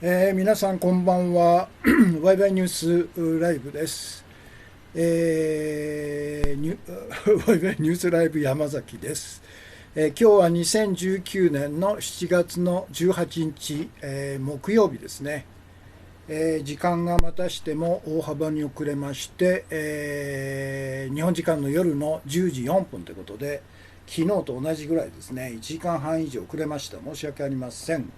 皆さんこんばんは。ワイワイニュースライブです。ワイワイニュースライブ山崎です。今日は2019年の7月の18日、木曜日ですね。時間がまたしても大幅に遅れまして、日本時間の夜の10時4分ということで、昨日と同じぐらいですね、1時間半以上遅れました。申し訳ありません。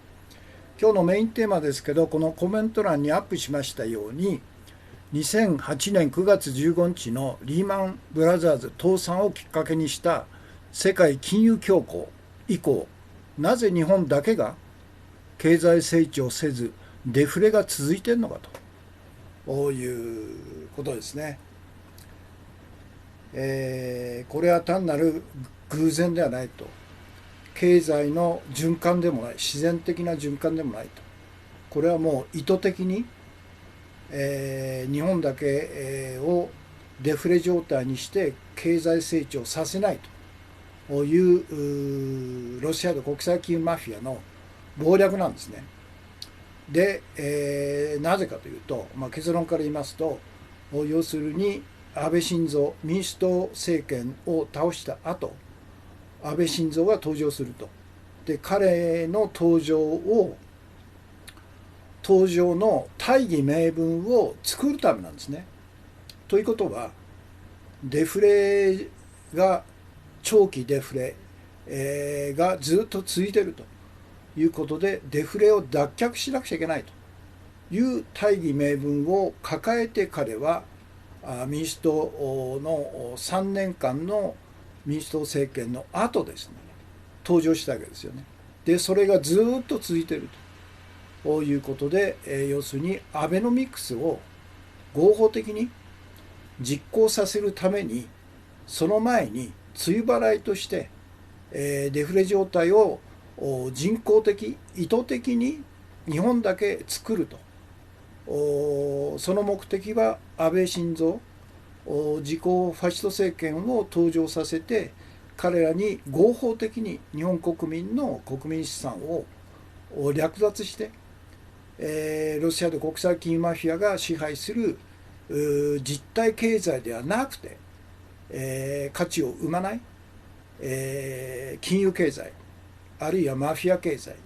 今日のメインテーマですけど、このコメント欄にアップしましたように、2008年9月15日のリーマンブラザーズ倒産をきっかけにした世界金融恐慌以降、なぜ日本だけが経済成長せずデフレが続いているのかということですね。これは単なる偶然ではないと。経済の循環でもない、自然的な循環でもないと。これはもう意図的に、日本だけ、をデフレ状態にして経済成長させないというロシアの国際金融マフィアの謀略なんですね。で、なぜかというと、結論から言いますと、要するに安倍晋三民主党政権を倒した後、安倍晋三が登場すると。で、彼の登場の大義名分を作るためなんですね。ということは、デフレが、長期デフレ、がずっと続いているということで、デフレを脱却しなくちゃいけないという大義名分を抱えて、彼は民主党の3年間の民主党政権の後ですね、登場したわけですよね。で、それがずっと続いているということで、要するにアベノミクスを合法的に実行させるために、その前に梅雨払いとして、デフレ状態を人工的意図的に日本だけ作ると。その目的は安倍晋三自公ファシスト政権を登場させて、彼らに合法的に日本国民の国民資産を略奪して、ロシアで国際金融マフィアが支配する実体経済ではなくて、価値を生まない、金融経済、あるいはマフィア経済、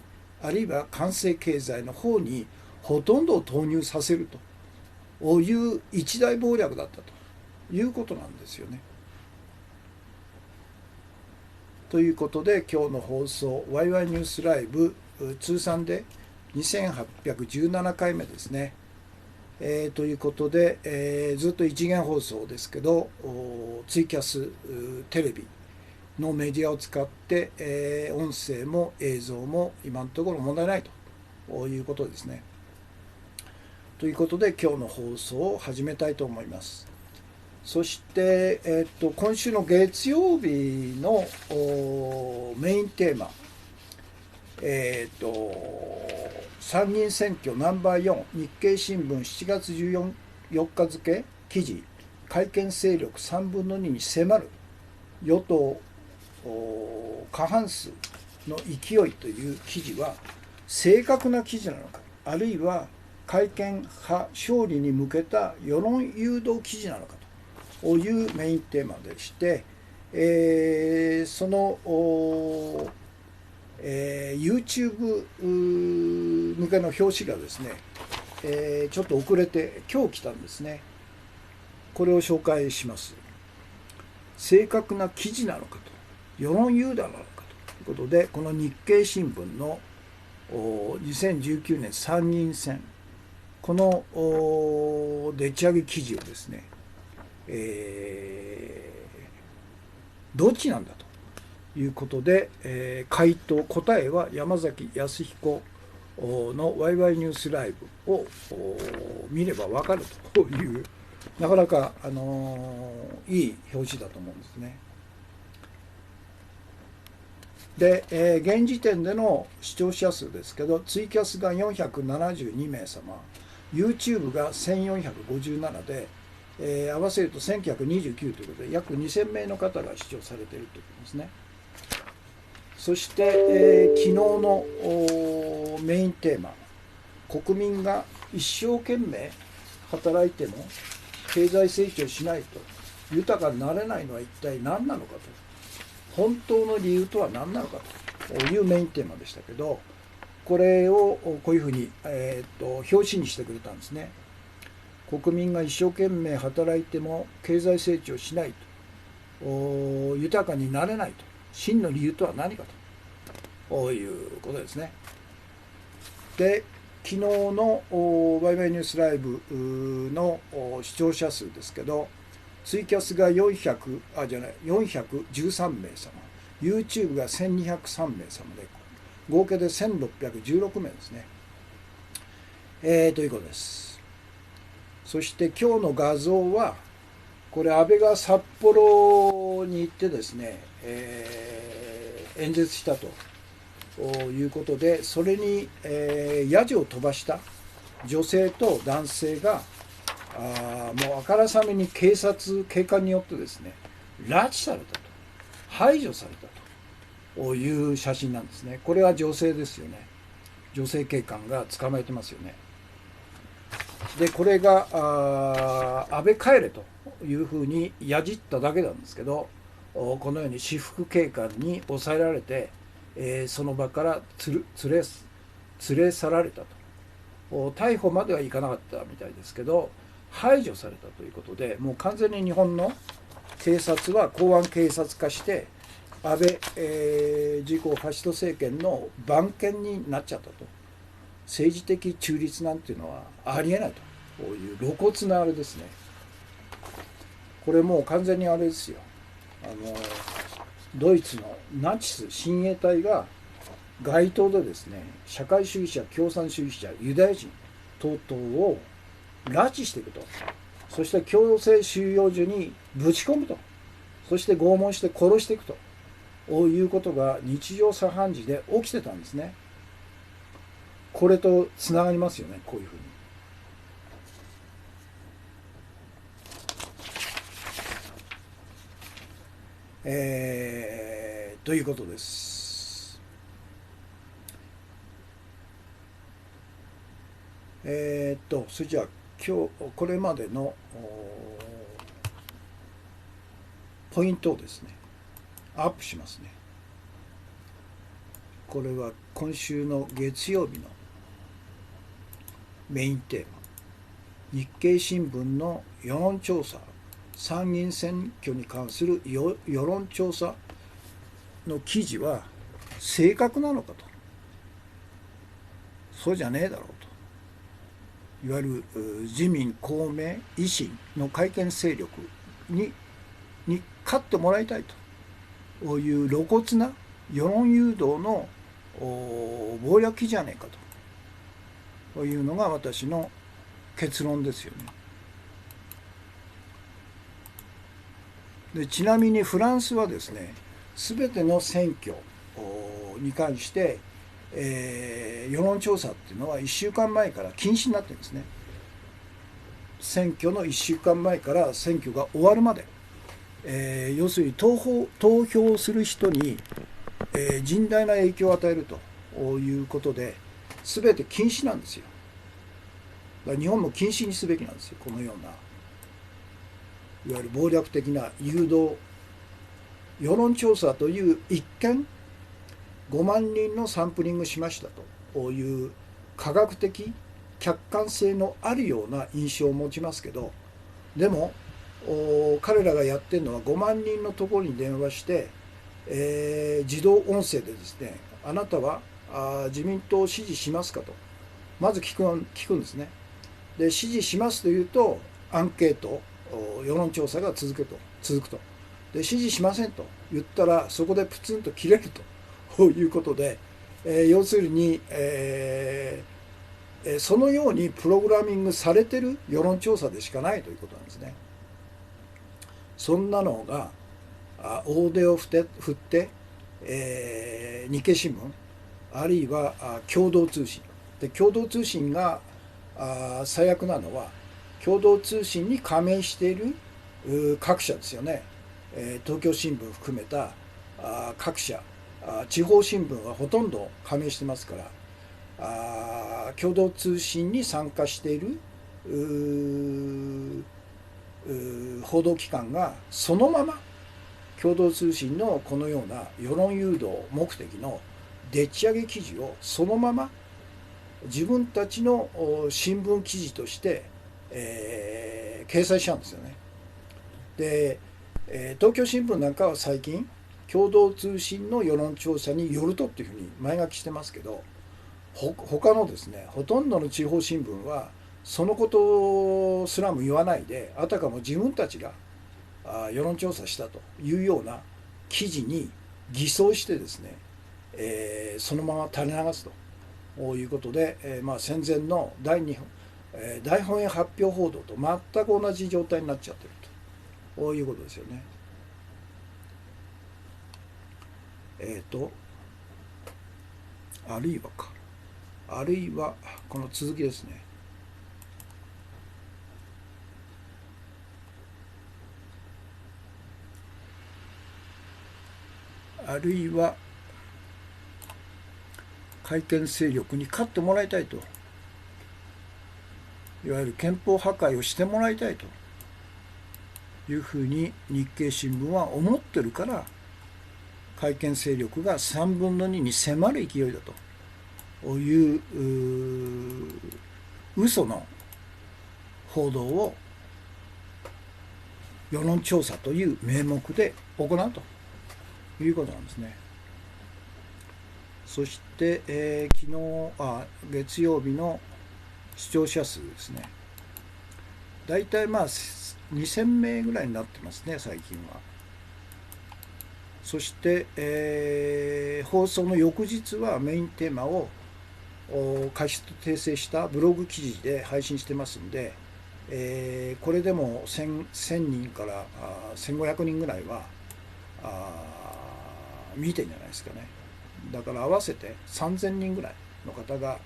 あるいは官製経済の方にほとんどを投入させるという一大謀略だったということなんですよね。ということで、今日の放送ワイワイニュースライブ通算で2817回目ですね。ということで、ずっと一元放送ですけど、ツイキャステレビのメディアを使って、音声も映像も今のところ問題ないということですね。ということで、今日の放送を始めたいと思います。そして、今週の月曜日のメインテーマ、参議院選挙ナンバー4、日経新聞7月14日付記事、改憲勢力3分の2に迫る与党過半数の勢いという記事は正確な記事なのか、あるいは改憲派勝利に向けた世論誘導記事なのかというメインテーマでして、そのYouTube 向けの表紙がですね、ちょっと遅れて今日来たんですね。これを紹介します。正確な記事なのかと、世論誘導なのかということで、この日経新聞の2019年参議院選、このでっち上げ記事をですね、どっちなんだということで、答えは山崎康彦のワイワイニュースライブを見れば分かるという、なかなか、いい表紙だと思うんですね。で、現時点での視聴者数ですけど、ツイキャスが472名様、YouTube が1457で、合わせると1929ということで、約2000名の方が視聴されているということですね。そして、昨日のメインテーマ、国民が一生懸命働いても経済成長しないと豊かになれないのは一体何なのかと、本当の理由とは何なのかというメインテーマでしたけど、これをこういうふうに、表紙にしてくれたんですね。国民が一生懸命働いても経済成長しないと、豊かになれないと、真の理由とは何かということですね。で、昨日のワイワイニュースライブの視聴者数ですけど、ツイキャスが413名様、YouTube が1203名様で、合計で1616名ですね。ということです。そして今日の画像は、これ安倍が札幌に行ってですね、演説したということで、それに、ヤジを飛ばした女性と男性がもうあからさまに警官によってですね、拉致されたと、排除されたという写真なんですね。これは女性ですよね。女性警官が捕まえてますよね。で、これが安倍帰れというふうにやじっただけなんですけど、このように私服警官に抑えられて、その場から連れ去られたと。逮捕まではいかなかったみたいですけど、排除されたということで、もう完全に日本の警察は公安警察化して、安倍、自公ファシスト政権の番犬になっちゃったと。政治的中立なんていうのはありえないという露骨なあれですね。これもう完全にあれですよ。ドイツのナチス親衛隊が街頭でですね、社会主義者、共産主義者、ユダヤ人等々を拉致していくと。そして強制収容所にぶち込むと。そして拷問して殺していくということが日常茶飯事で起きてたんですね。これとつながりますよね、こういうふうに。ということです。それじゃあ今日これまでのポイントをですね、アップしますね。これは今週の月曜日のメインテーマ、日経新聞の世論調査、参議院選挙に関する世論調査の記事は正確なのかと、そうじゃねえだろうと、いわゆる自民公明維新の改憲勢力に勝ってもらいたいという露骨な世論誘導の謀略じゃねえかというのが私の結論ですよね。で、ちなみにフランスはですね、全ての選挙に関して、世論調査っていうのは1週間前から禁止になってるんですね。選挙の1週間前から選挙が終わるまで、要するに投票する人に、甚大な影響を与えるということで、全て禁止なんですよ。だから日本も禁止にすべきなんですよ。このようないわゆる謀略的な誘導、世論調査という一見5万人のサンプリングしましたという科学的客観性のあるような印象を持ちますけど、でも彼らがやってるのは5万人のところに電話して、自動音声でですね、あなたは自民党を支持しますかとまず聞くんですね。で、支持しますというとアンケート、世論調査が続くと。で、支持しませんと言ったらそこでプツンと切れるということで、要するに、そのようにプログラミングされてる世論調査でしかないということなんですね。そんなのが大手を振って、日経新聞あるいは共同通信で、共同通信が最悪なのは共同通信に加盟している各社ですよね。東京新聞含めた各社、地方新聞はほとんど加盟してますから、共同通信に参加している報道機関がそのまま共同通信のこのような世論誘導目的のでっち上げ記事をそのまま自分たちの新聞記事として、掲載しちゃうんですよね。で、東京新聞なんかは最近共同通信の世論調査によるとっていうふうに前書きしてますけど、他のですねほとんどの地方新聞はそのことすらも言わないで、あたかも自分たちが世論調査したというような記事に偽装してですね、そのまま垂れ流すということで、戦前の大本営発表報道と全く同じ状態になっちゃってるということですよね。あるいはこの続きですね。あるいは改憲勢力に勝ってもらいたいと、いわゆる憲法破壊をしてもらいたいというふうに日経新聞は思ってるから、改憲勢力が3分の2に迫る勢いだという嘘の報道を世論調査という名目で行うということなんですね。そして、月曜日の視聴者数ですね。だいたい2000名ぐらいになってますね、最近は。そして、放送の翌日はメインテーマを過失訂正したブログ記事で配信してますんで、これでも 1000人から1500人ぐらいは見てんじゃないですかね。だから合わせて3000人ぐらいの方が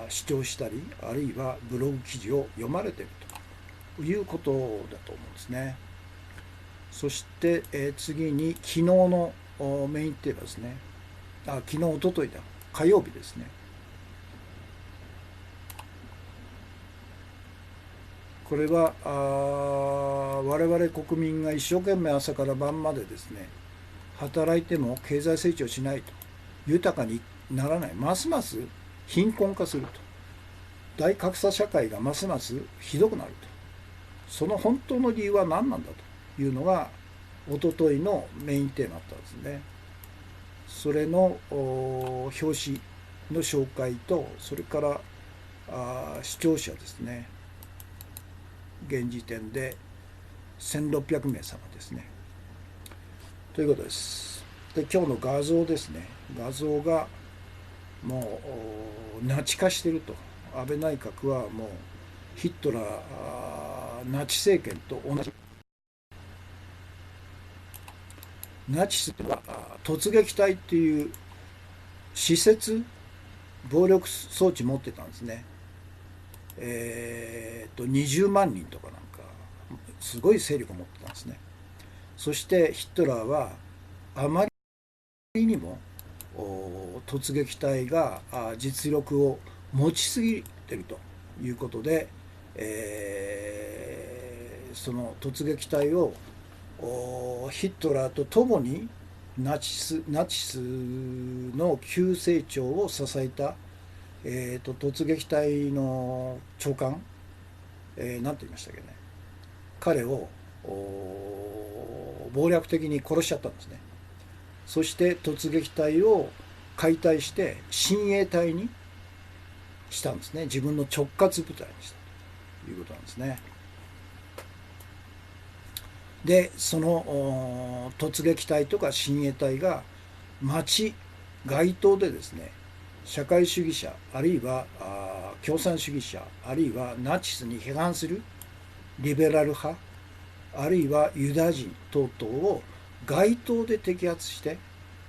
視聴したり、あるいはブログ記事を読まれているということだと思うんですね。そして、次に昨日のメインテーマですね。昨日、おとといだ、火曜日ですね。これは我々国民が一生懸命朝から晩までですね働いても経済成長しないと、豊かにならない、ますます貧困化すると、大格差社会がますますひどくなると、その本当の理由は何なんだというのがおとといのメインテーマだったんですね。それの表紙の紹介と、それから視聴者ですね、現時点で1600名様ですね。ということです。で、今日の画像ですね。画像がもうナチ化していると。安倍内閣はもうヒットラーナチ政権と同じ。ナチスは突撃隊っていう施設暴力装置持ってたんですね。20万人とかなんかすごい勢力を持ってたんですね。そしてヒトラーはあまりにも突撃隊が実力を持ちすぎているということで、その突撃隊をヒトラーと共にナチスの急成長を支えた、突撃隊の長官、なんて言いましたっけね、彼を謀略的に殺しちゃったんですね。そして突撃隊を解体して親衛隊にしたんですね。自分の直轄部隊にしたということなんですね。で、その突撃隊とか親衛隊が街頭でですね、社会主義者、あるいは共産主義者、あるいはナチスに批判するリベラル派、あるいはユダヤ人等々を街頭で摘発して、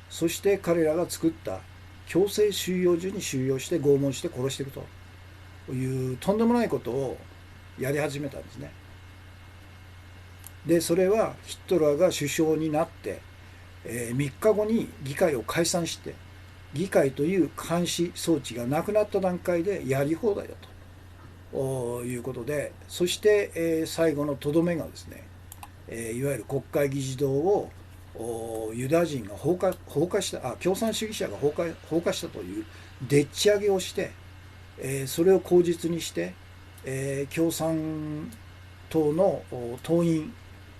そして彼らが作った強制収容所に収容して拷問して殺していくというとんでもないことをやり始めたんですね。で、それはヒトラーが首相になって、3日後に議会を解散して、議会という監視装置がなくなった段階でやり放題だということで、そして最後のとどめがですね、いわゆる国会議事堂をユダヤ人が放火した共産主義者が放火したというでっち上げをして、それを口実にして、共産党の党員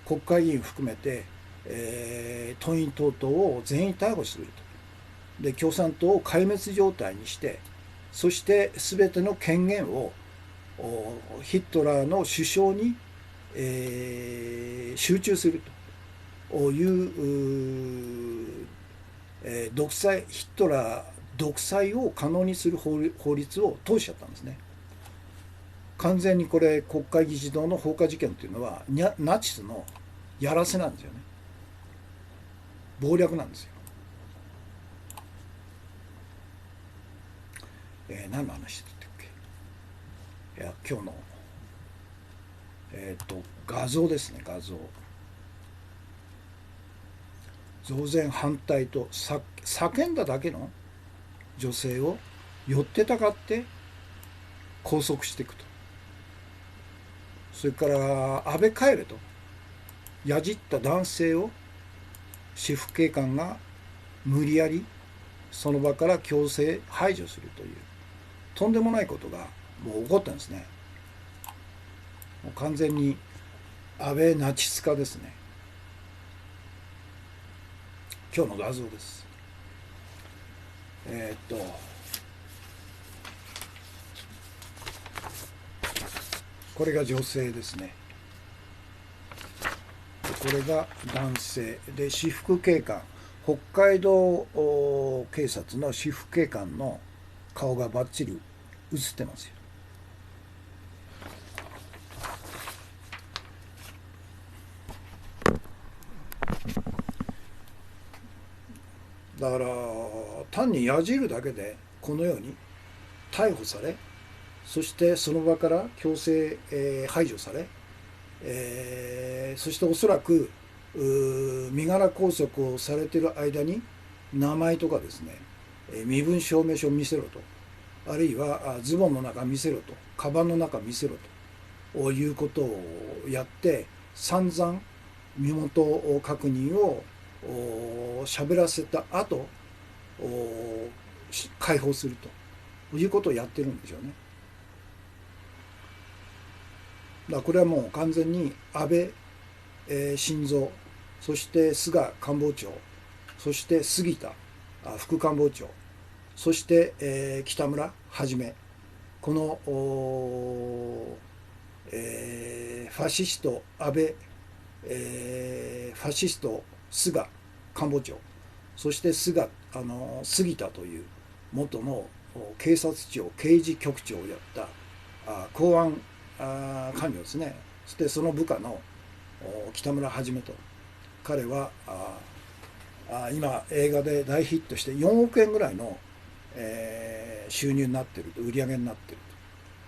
国会議員含めて、党員等々を全員逮捕すると。で共産党を壊滅状態にして、そして全ての権限をヒットラーの首相に、集中するという、独裁ヒットラー独裁を可能にする法律を通しちゃったんですね。完全にこれ国会議事堂の放火事件というのはナチスのやらせなんですよね。謀略なんですよ。何の話だったっけ。いや今日の画像ですね。画像増税反対と叫んだだけの女性を寄ってたかって拘束していくと。それから安倍帰れとやじった男性を私服警官が無理やりその場から強制排除するというとんでもないことがもう起こったんですね。もう完全に安倍ナチス化ですね。今日の画像です。これが女性ですね。これが男性で、私服警官、北海道警察の私服警官の顔がバッチリ写ってますよ。だから単にやじるだけでこのように逮捕され、そしてその場から強制排除され、そしておそらく身柄拘束をされている間に名前とかですね、身分証明書を見せろと、あるいはズボンの中見せろと、カバンの中見せろということをやって、散々身元確認を喋らせた後解放するということをやってるんでしょうね。だからこれはもう完全に安倍晋三、そして菅官房長、そして杉田副官房長、そして、北村はじめ、このファシスト安倍、ファシスト菅官房長、そして杉田という元の警察庁刑事局長をやった公安官僚ですね。そしてその部下の北村はじめと、彼は今映画で大ヒットして4億円ぐらいの、収入になっていると、売り上げになっている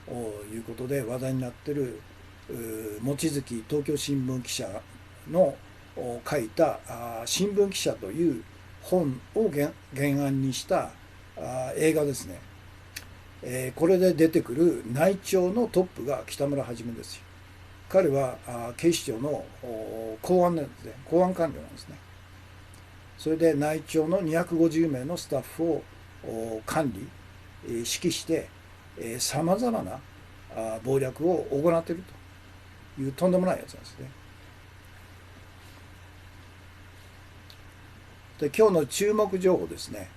ということで話題になっている望月東京新聞記者の書いた新聞記者という本を原案にした映画ですね。これで出てくる内調のトップが北村はじめですよ。彼は警視庁の公安なんですね。公安官僚なんですね。それで内調の250名のスタッフを管理指揮してさまざまな謀略を行っているというとんでもないやつなんですね。で今日の注目情報ですね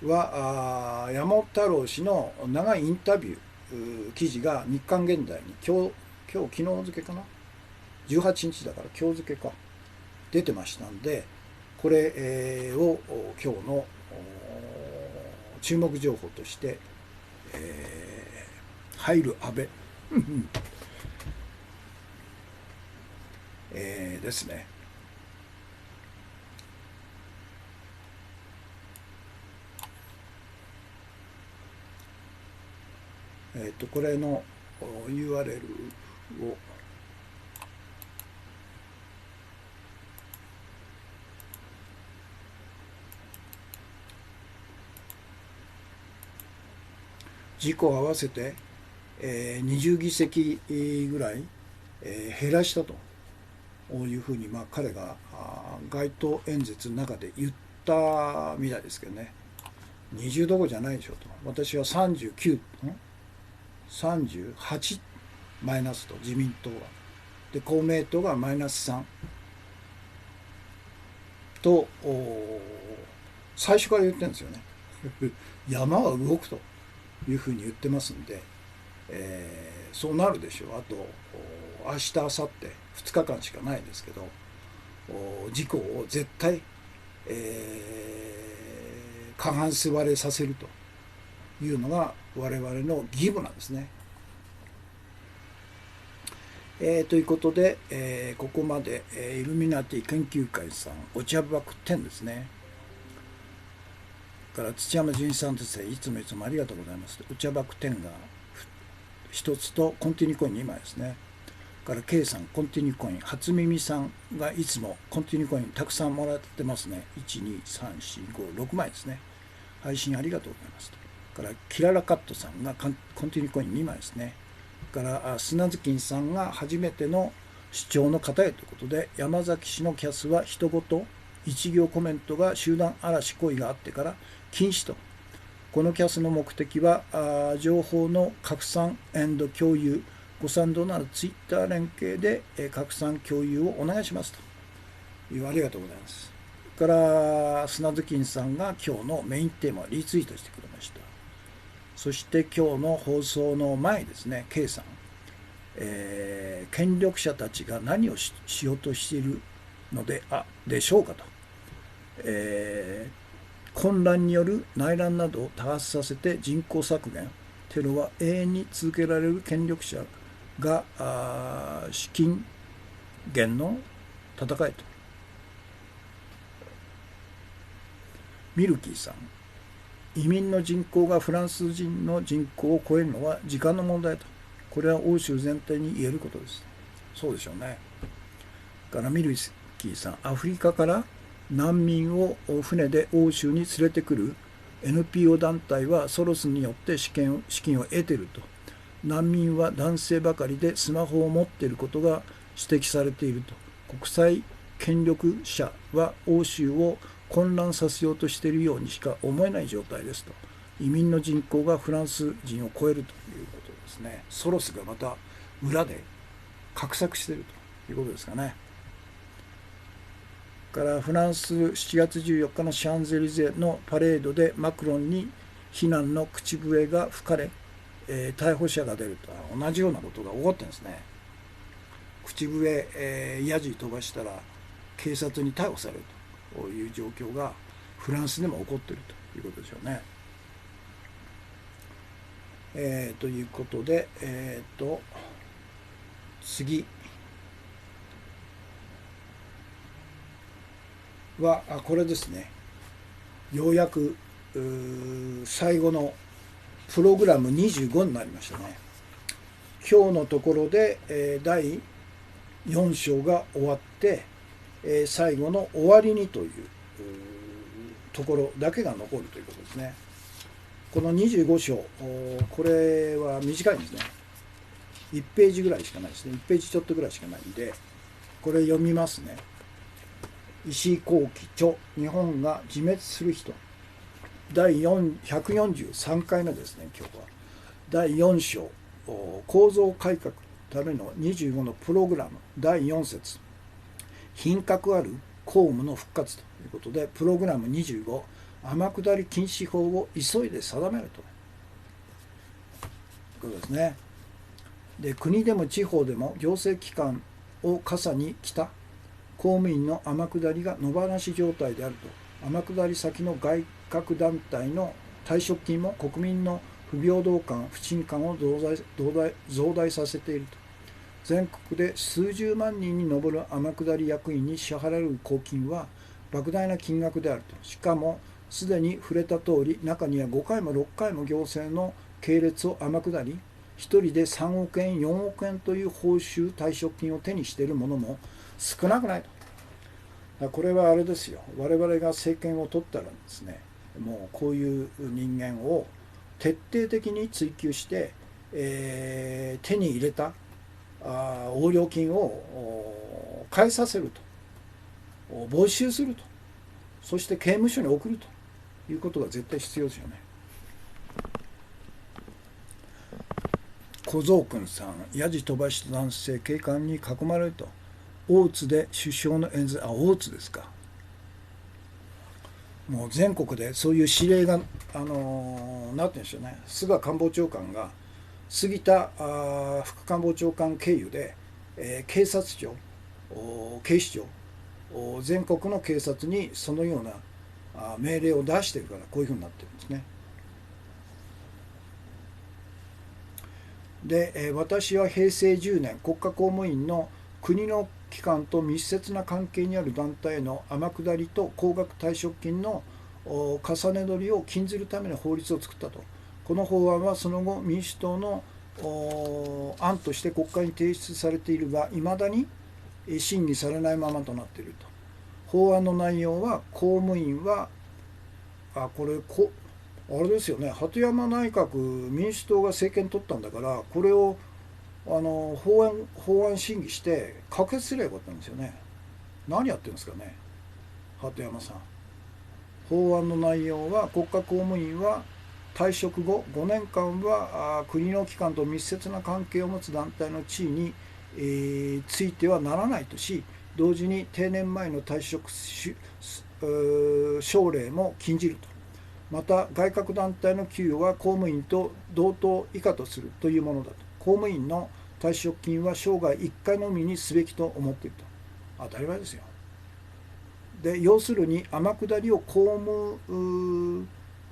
は山本太郎氏の長いインタビュー記事が日刊現代に今日昨日付かな、18日だから今日付か出てましたんで、これを今日の注目情報として入る安倍ですね。これの URL を自公合わせて、20議席ぐらい、減らしたというふうに、彼が街頭演説の中で言ったみたいですけどね。20どころじゃないでしょと。私は39、38マイナスと、自民党は。で、公明党がマイナス3と、最初から言ってるんですよね。山は動くというふうに言ってますんで、そうなるでしょう。あと、明日、明後日、2日間しかないですけど、自公を絶対、過半数割れさせるというのが我々の義務なんですね。ということで、ここまで、イルミナティ研究会さん、お茶箱10ですね。から土山純一さんですね、いつもありがとうございます。お茶箱10が1つとコンティニューコイン2枚ですね。から K さんコンティニューコイン、初耳さんがいつもコンティニューコインたくさんもらってますね。1、2、3、4、5、6枚ですね。配信ありがとうございます。からキララカットさんがコンティニューコイン2枚ですね。から砂月さんが初めての主張の方へということで、山崎氏のキャスは人ごと一行コメントが集団嵐行為があってから禁止と。このキャスの目的は情報の拡散&共有、ご賛同ならツイッター連携で拡散共有をお願いしますという、ありがとうございます。から砂月さんが今日のメインテーマをリツイートしてくれました。そして今日の放送の前ですね、K さん、権力者たちが何を しようとしているのでしょうかと、混乱による内乱などを多発させて人口削減、テロは永遠に続けられる権力者が資金源の戦いと。ミルキーさん、移民の人口がフランス人の人口を超えるのは時間の問題と。これは欧州全体に言えることです。そうでしょうね。からミルキーさん、アフリカから難民を船で欧州に連れてくる NPO 団体はソロスによって資金を得ていると。難民は男性ばかりでスマホを持っていることが指摘されていると。国際権力者は欧州を混乱させようとしているようにしか思えない状態ですと。移民の人口がフランス人を超えるということですね。ソロスがまた裏で画策しているということですかね。からフランス7月14日のシャンゼリゼのパレードでマクロンに非難の口笛が吹かれ、逮捕者が出ると。同じようなことが起こってるんですね。口笛、ヤジ飛ばしたら警察に逮捕されるという状況がフランスでも起こっているということでしょうね。ということで、次はこれですね。ようやく最後のプログラム25になりましたね。今日のところで、第4章が終わって、最後の終わりにというところだけが残るということですね。この25章、これは短いんですね。1ページぐらいしかないですね。1ページちょっとぐらいしかないんで、これ読みますね。石井幸喜著、日本が自滅する人。第143回目ですね、今日は。第4章、構造改革のための25のプログラム、第4節、品格ある公務の復活ということで、プログラム25、天下り禁止法を急いで定めるということですね。で、国でも地方でも行政機関を傘に来た公務員の天下りが野放し状態であると。天下り先の外郭団体の退職金も国民の不平等感、不信感を増大させていると。全国で数十万人に上る天下り役員に支払われる公金は莫大な金額であると。しかもすでに触れた通り、中には5回も6回も行政の系列を天下り、1人で3億円、4億円という報酬、退職金を手にしているものも少なくないと。これはあれですよ。我々が政権を取ったらですね、もうこういう人間を徹底的に追求して、手に入れた横領金を返させると、没収すると、そして刑務所に送るということが絶対必要ですよね。小僧君さん、やじ飛ばした男性警官に囲まれると、大津で首相の演説、大津ですか。もう全国でそういう指令が、なんて言うんでしょうね、菅官房長官が杉田副官房長官経由で、警察庁、警視庁、全国の警察にそのような命令を出しているから、こういうふうになってるんですね。で、私は平成10年、国家公務員の国の機関と密接な関係にある団体への天下りと高額退職金の重ね取りを禁ずるための法律を作ったと。この法案はその後民主党の案として国会に提出されているが、いまだに審議されないままとなっていると。法案の内容は、公務員はあれですよね、鳩山内閣、民主党が政権取ったんだから、これを法案審議して可決すればよかったんですよね。何やってるんですかね、鳩山さん。法案の内容は、国家公務員は退職後5年間は国の機関と密接な関係を持つ団体の地位に、ついてはならないとし、同時に定年前の退職奨励も禁じると。また、外郭団体の給与は公務員と同等以下とするというものだと。公務員の退職金は生涯1回のみにすべきと思っていると。当たり前ですよ。で、要するに天下りを公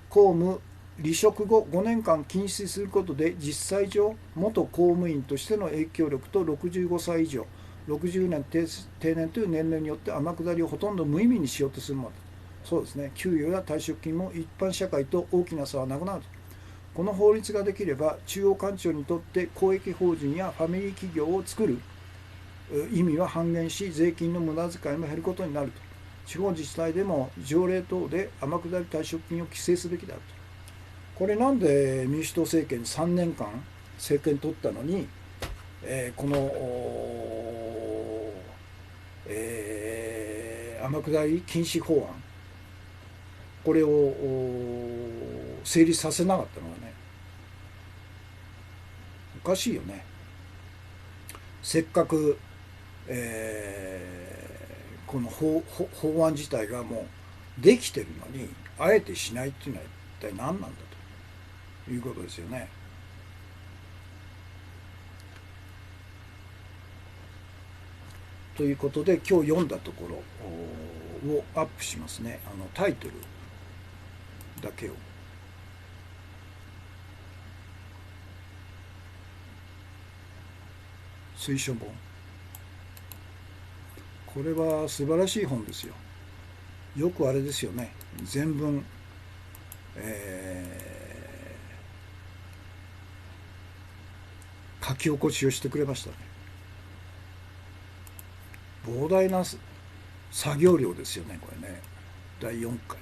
務離職後5年間禁止することで、実際上元公務員としての影響力と65歳以上60年定年という年齢によって天下りをほとんど無意味にしようとするものだ。そうですね、給与や退職金も一般社会と大きな差はなくなると。この法律ができれば、中央官庁にとって公益法人やファミリー企業を作る意味は半減し、税金の無駄遣いも減ることになると。地方自治体でも条例等で天下り退職金を規制すべきであると。これなんで民主党政権3年間政権取ったのに、この、天下り禁止法案、これを成立させなかったのはね、おかしいよね。せっかく、この法案自体がもうできてるのに、あえてしないっていうのは一体何なんだということですよね。ということで、今日読んだところをアップしますね。タイトルだけを。推書本。これは素晴らしい本ですよ。よくあれですよね。全文、書き起こしをしてくれましたね。膨大な作業量ですよね、これね。第4回。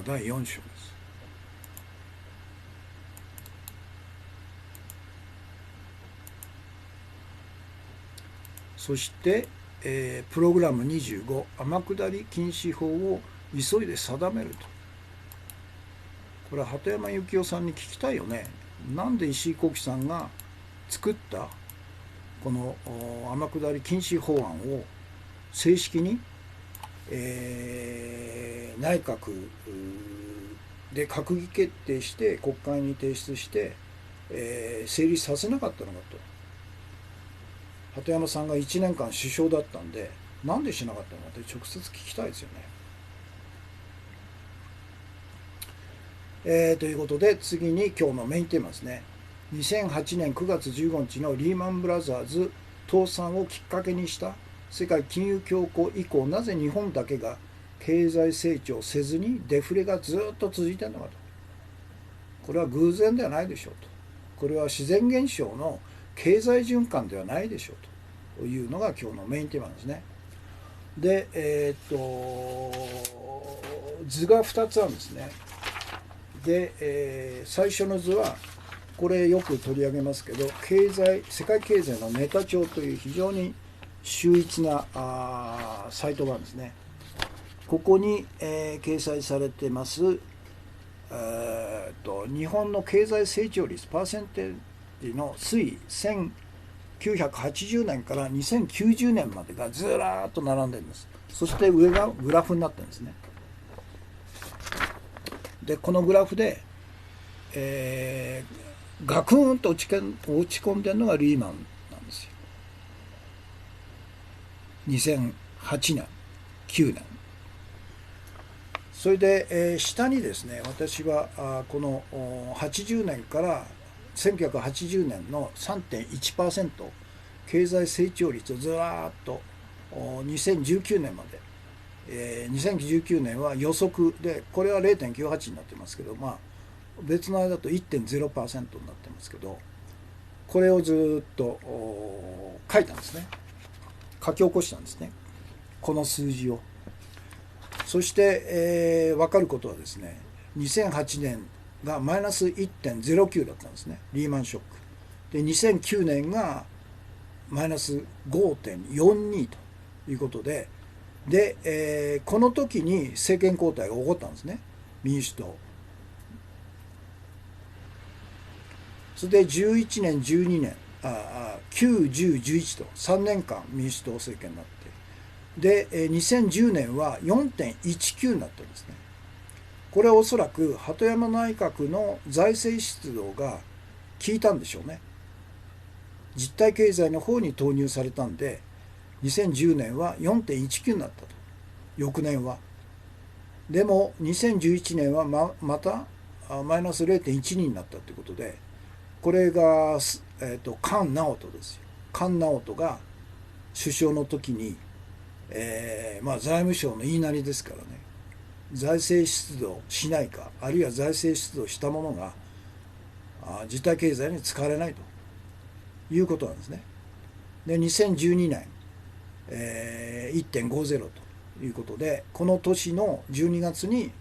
第4章です。そして、プログラム25、天下り禁止法を急いで定めると。これは鳩山幸夫さんに聞きたいよね。なんで石井興起さんが作ったこの天下り禁止法案を正式に、内閣で閣議決定して国会に提出して、成立させなかったのかと。鳩山さんが1年間首相だったんで、なんでしなかったのかって直接聞きたいですよね。ということで、次に今日のメインテーマですね。2008年9月15日のリーマンブラザーズ倒産をきっかけにした世界金融恐慌以降、なぜ日本だけが経済成長せずにデフレがずっと続いているのかと。これは偶然ではないでしょうと。これは自然現象の経済循環ではないでしょうというのが今日のメインテーマですね。で、図が2つあるんですね。で、最初の図はこれよく取り上げますけど、世界経済のネタ帳という非常に秀逸なサイトがあるんですね。ここに、掲載されてます、日本の経済成長率パーセンテージの推移、1980年から2090年までがずらーっと並んでるんです。そして上がグラフになってるんですね。でこのグラフで、ガクーンと落ち込んでるのがリーマンなんですよ。2008年9年それで、下にですね、私はこの80年から1980年の 3.1% 経済成長率をずらーっと2019年まで、2019年は予測で、これは 0.98 になってますけど、別の間だと 1.0% になってますけど、これをずっと書いたんですね。書き起こしたんですね、この数字を。そして、分かることはですね、2008年がマイナス 1.09 だったんですね、リーマンショックで。2009年がマイナス 5.42 ということで、この時に政権交代が起こったんですね、民主党。それで11年12年9、10、11と3年間民主党政権になって、で2010年は 4.19 になってるんですね。これはおそらく鳩山内閣の財政出動が効いたんでしょうね。実体経済の方に投入されたんで、2010年は 4.19 になったと。翌年は。でも2011年はまたマイナス 0.12 になったということで、これが、菅直人ですよ。菅直人が首相の時に、財務省の言いなりですからね、財政出動しないか、あるいは財政出動したものが実体経済に使われないということなんですね。で2012年、1.50 ということで、この年の12月に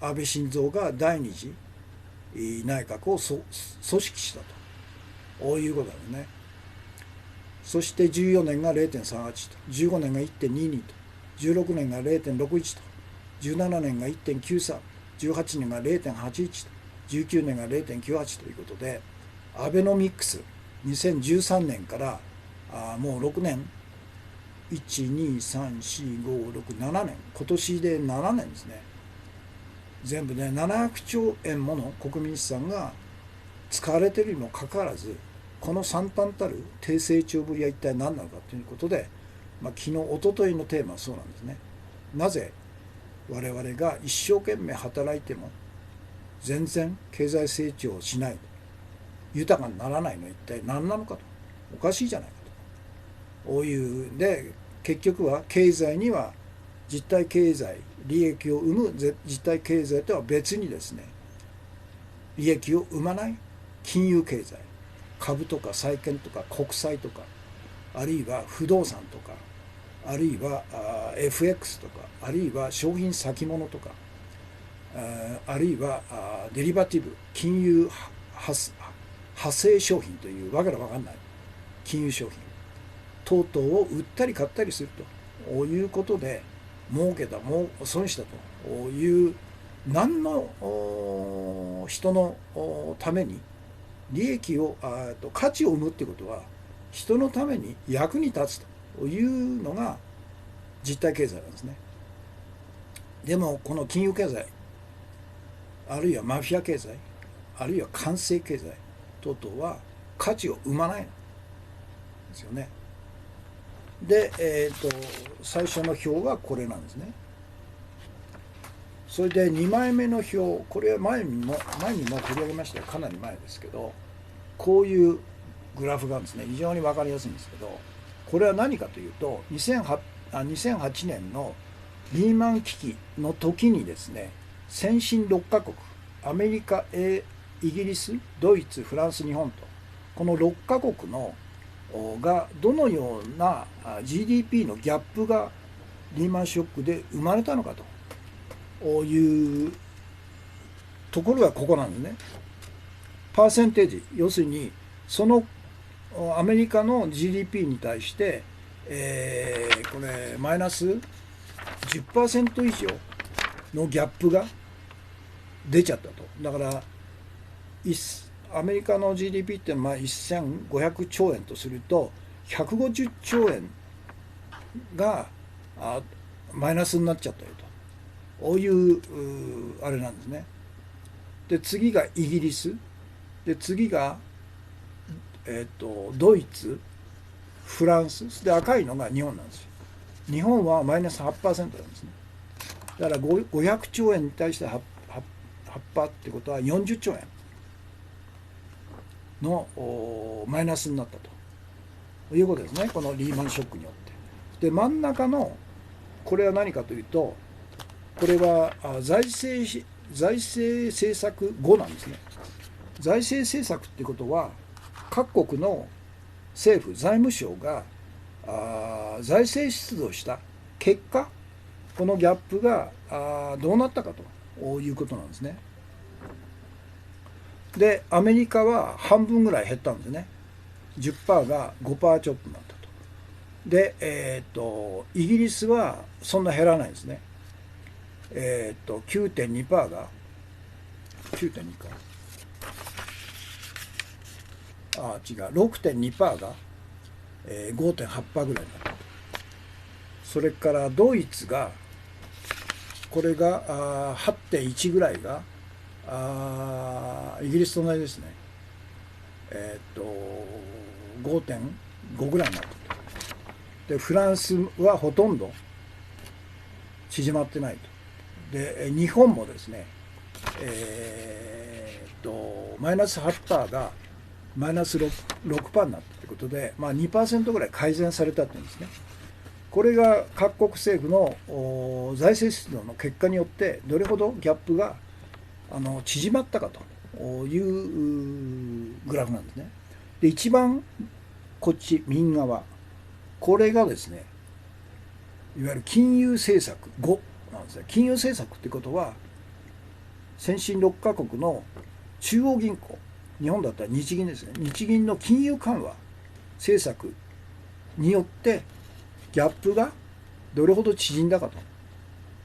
安倍晋三が第二次内閣を組織したということなんですね。そして14年が 0.38 と、15年が 1.22 と、16年が 0.61 と、17年が 1.93、18年が 0.81 と、19年が 0.98 ということで、アベノミクス2013年からもう6年、1234567年、今年で7年ですね。全部で700兆円もの国民資産が使われているにもかかわらず、この惨憺たる低成長ぶりは一体何なのかということで、昨日一昨日のテーマはそうなんですね。なぜ我々が一生懸命働いても全然経済成長をしない、豊かにならないのは一体何なのかと。おかしいじゃないかというで、結局は経済には実体経済、利益を生む実体経済とは別にですね、利益を生まない金融経済、株とか債券とか国債とか、あるいは不動産とか、あるいはFX とか、あるいは商品先物とか、あるいはデリバティブ、金融派生商品というわけのわかんない金融商品等々を売ったり買ったりするということで、儲けた損したという、何の人のために利益を価値を生むっていうことは、人のために役に立つというのが実体経済なんですね。でもこの金融経済、あるいはマフィア経済、あるいは官製経済等々は価値を生まないんですよね。で、最初の表がこれなんですね。それで2枚目の表、これは前にも取り上げましたよ。かなり前ですけど、こういうグラフがあるんですね。非常に分かりやすいんですけど、これは何かというと、2008年のリーマン危機の時にですね、先進6カ国、アメリカ、イギリス、ドイツ、フランス、日本と、この6カ国のがどのような GDP のギャップがリーマンショックで生まれたのかというところがここなんですね。パーセンテージ、要するにそのアメリカの GDP に対して、これマイナス 10% 以上のギャップが出ちゃったと。だからアメリカの GDP ってまあ1500兆円とすると150兆円がマイナスになっちゃったよと、こういうあれなんですね。で次がイギリスで、次が、ドイツ、フランスで、赤いのが日本なんですよ。日本はマイナス 8% なんですね。だから500兆円に対して 8% ってことは40兆円のマイナスになったということですね、このリーマンショックによって。で真ん中のこれは何かというと、これは財政政策後なんですね。財政政策ってことは各国の政府財務省が財政出動した結果、このギャップがどうなったかということなんですね。でアメリカは半分ぐらい減ったんですね。 10% が 5% ちょっとになったと。で、イギリスはそんな減らないんですね。9.2% が 9.2 か違う 6.2% が、5.8% ぐらいになったと。それからドイツがこれが8.1 ぐらいがイギリスと同じですね。5.5 ぐらいになったと。でフランスはほとんど縮まってないと。で日本もですね、マイナス 8% がマイナス 6% になったということで、まあ、2% ぐらい改善されたっていうんですね。これが各国政府の財政出動の結果によってどれほどギャップが縮まったかというグラフなんですね。で一番こっち右側、これがですね、いわゆる金融政策後なんですね。金融政策ってことは先進6カ国の中央銀行、日本だったら日銀ですね、日銀の金融緩和政策によってギャップがどれほど縮んだか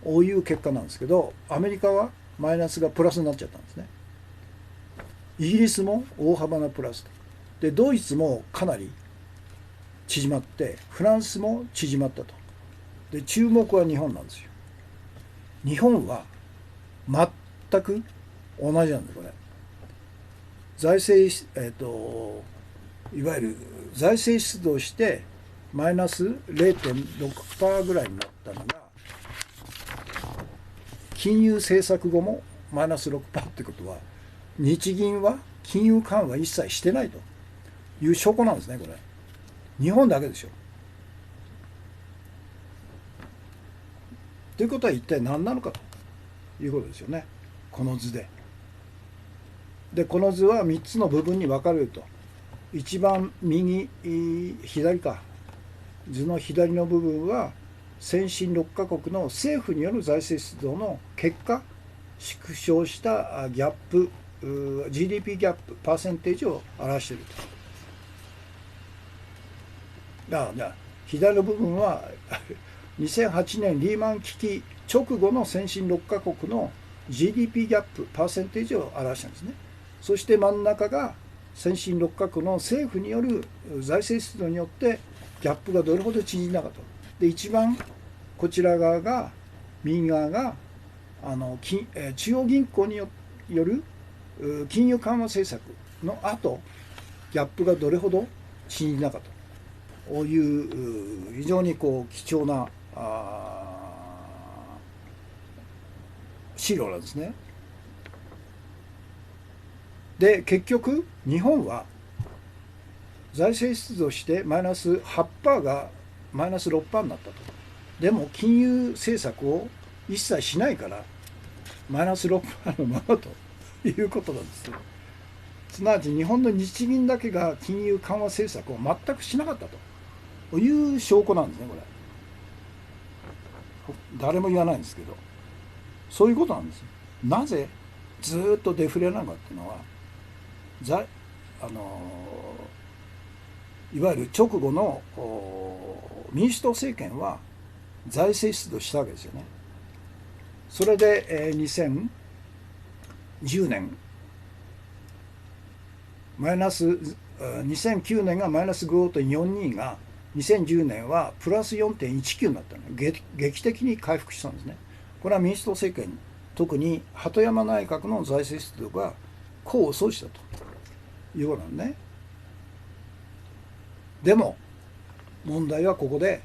という結果なんですけど、アメリカはマイナスがプラスになっちゃったんですね。イギリスも大幅なプラスで、ドイツもかなり縮まって、フランスも縮まったと。で注目は日本なんですよ。日本は全く同じなんですこれ。財政、いわゆる財政出動してマイナス 0.6% ぐらいになったのが、金融政策後もマイナス 6% ってことは、日銀は金融緩和一切してないという証拠なんですね、これ。日本だけでしょ。ということは一体何なのかということですよね、この図で。でこの図は3つの部分に分かれると。一番右左か、図の左の部分は先進6カ国の政府による財政出動の結果、縮小したギャップ、GDP ギャップパーセンテージを表していると。だから左の部分は2008年リーマン危機直後の先進6カ国の GDP ギャップパーセンテージを表したんですね。そして真ん中が先進6カ国の政府による財政出動によってギャップがどれほど縮んだかと。で一番こちら側が右側が中央銀行による金融緩和政策の後、ギャップがどれほど縮んだかという非常に貴重な資料なんですね。で結局日本は財政出動してマイナス 8% がマイナス 6% になったと。でも金融政策を一切しないからマイナス 6% のままということなんです。すなわち日本の日銀だけが金融緩和政策を全くしなかったという証拠なんですね、これ。誰も言わないんですけど、そういうことなんですよ。なぜずーっとデフレなのかっていうのは、あのいわゆる直後の民主党政権は財政出動したわけですよね。それで、2010年マイナス2009年がマイナス5.42が2010年はプラス4.19になったの。劇的に回復したんですね。これは民主党政権、特に鳩山内閣の財政出動が功を奏したということなんね。でも問題はここで、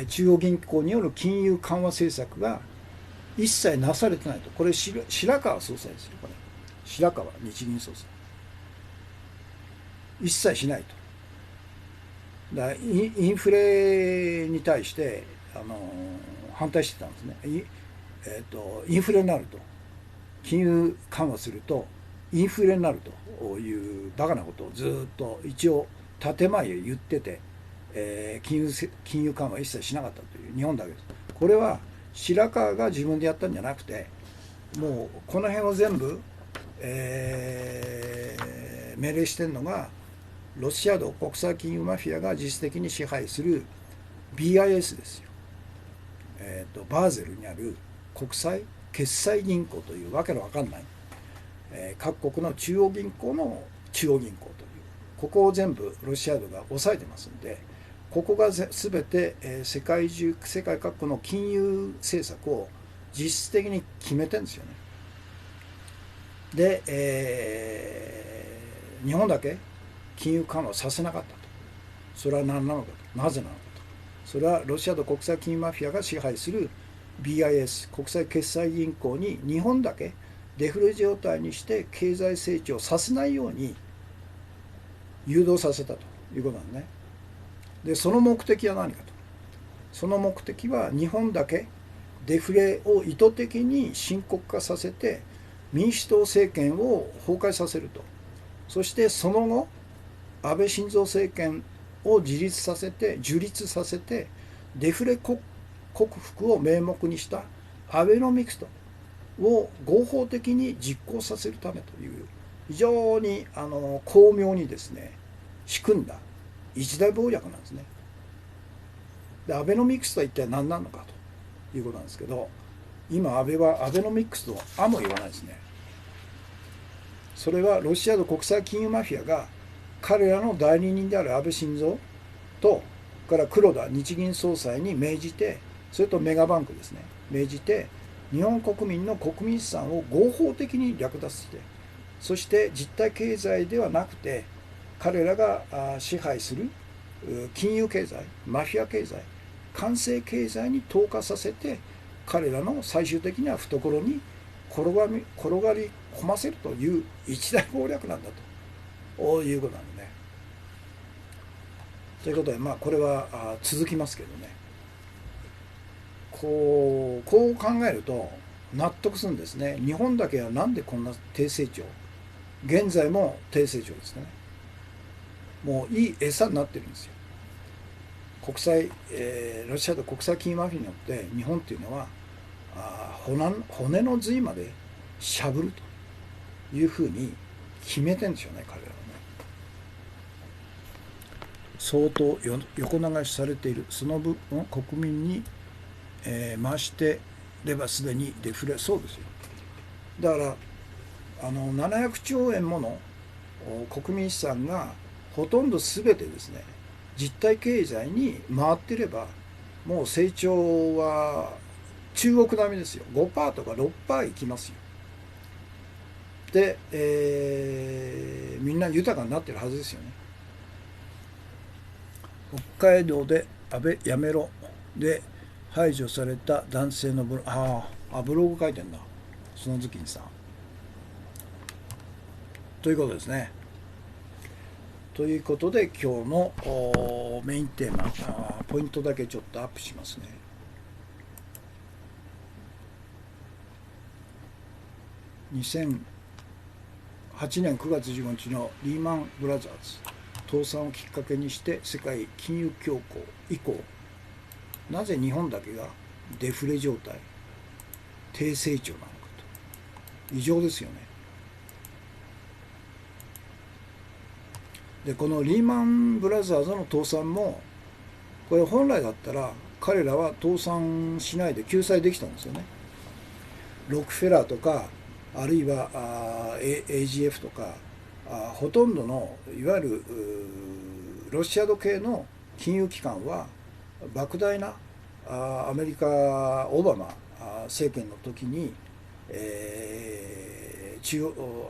中央銀行による金融緩和政策が一切なされてないと。これ白川総裁ですよ。これ白川日銀総裁、一切しないと。だからインフレに対して反対してたんですね。インフレになると、金融緩和するとインフレになるというバカなことをずっと一応建前へ言ってて、金融緩和一切しなかったという日本だけです。これは白川が自分でやったんじゃなくて、もうこの辺を全部、命令してるのがロシアの国際金融マフィアが実質的に支配する BIS ですよ。バーゼルにある国際決済銀行というわけのわかんない、各国の中央銀行の中央銀行という、ここを全部ロシアが抑えてますんで、ここが全て世界各国の金融政策を実質的に決めてるんですよね。で、日本だけ金融緩和させなかったと。それは何なのかと、なぜなのかと。それはロシアと国際金融マフィアが支配する BIS 国際決済銀行に日本だけデフレ状態にして経済成長させないように誘導させたということなんね。でその目的は何かと。その目的は日本だけデフレを意図的に深刻化させて民主党政権を崩壊させると。そしてその後安倍晋三政権を樹立させてデフレ克服を名目にしたアベノミクスを合法的に実行させるためという非常に巧妙にですね仕組んだ一大謀略なんですね。でアベノミクスとは一体何なのかということなんですけど、今安倍はアベノミクスとあも言わないですね。それはロシアの国際金融マフィアが彼らの代理人である安倍晋三とから黒田日銀総裁に命じて、それとメガバンクですね命じて、日本国民の国民資産を合法的に略奪して、そして実体経済ではなくて彼らが支配する金融経済、マフィア経済、官製経済に投下させて、彼らの最終的には懐に転がり込ませるという一大謀略なんだということなんでね。ということでこれは続きますけどね、こう考えると納得するんですね。日本だけはなんでこんな低成長、現在も低成長ですね。もういい餌になってるんですよ。ロシアと国際金融マフィアによって日本っていうのは骨の髄までしゃぶるというふうに決めてるんですよね、彼らはね。相当横流しされている、その分を国民に、回してればすでにデフレ、そうですよ。だから700兆円もの国民資産がほとんど全てですね実体経済に回ってれば、もう成長は中国並みですよ。5% とか 6% いきますよ。で、みんな豊かになってるはずですよね。北海道で安倍やめろで排除された男性のブログ書いてんだ、その月にさんということですね。ということで今日のメインテーマポイントだけちょっとアップしますね。2008年9月15日のリーマンブラザーズ倒産をきっかけにして世界金融恐慌以降、なぜ日本だけがデフレ状態低成長なのかと。異常ですよね。でこのリーマンブラザーズの倒産も、これ本来だったら彼らは倒産しないで救済できたんですよね。ロックフェラーとか、あるいはAGF とか、ほとんどのいわゆるロシアド系の金融機関は莫大なアメリカオバマ政権の時に、ア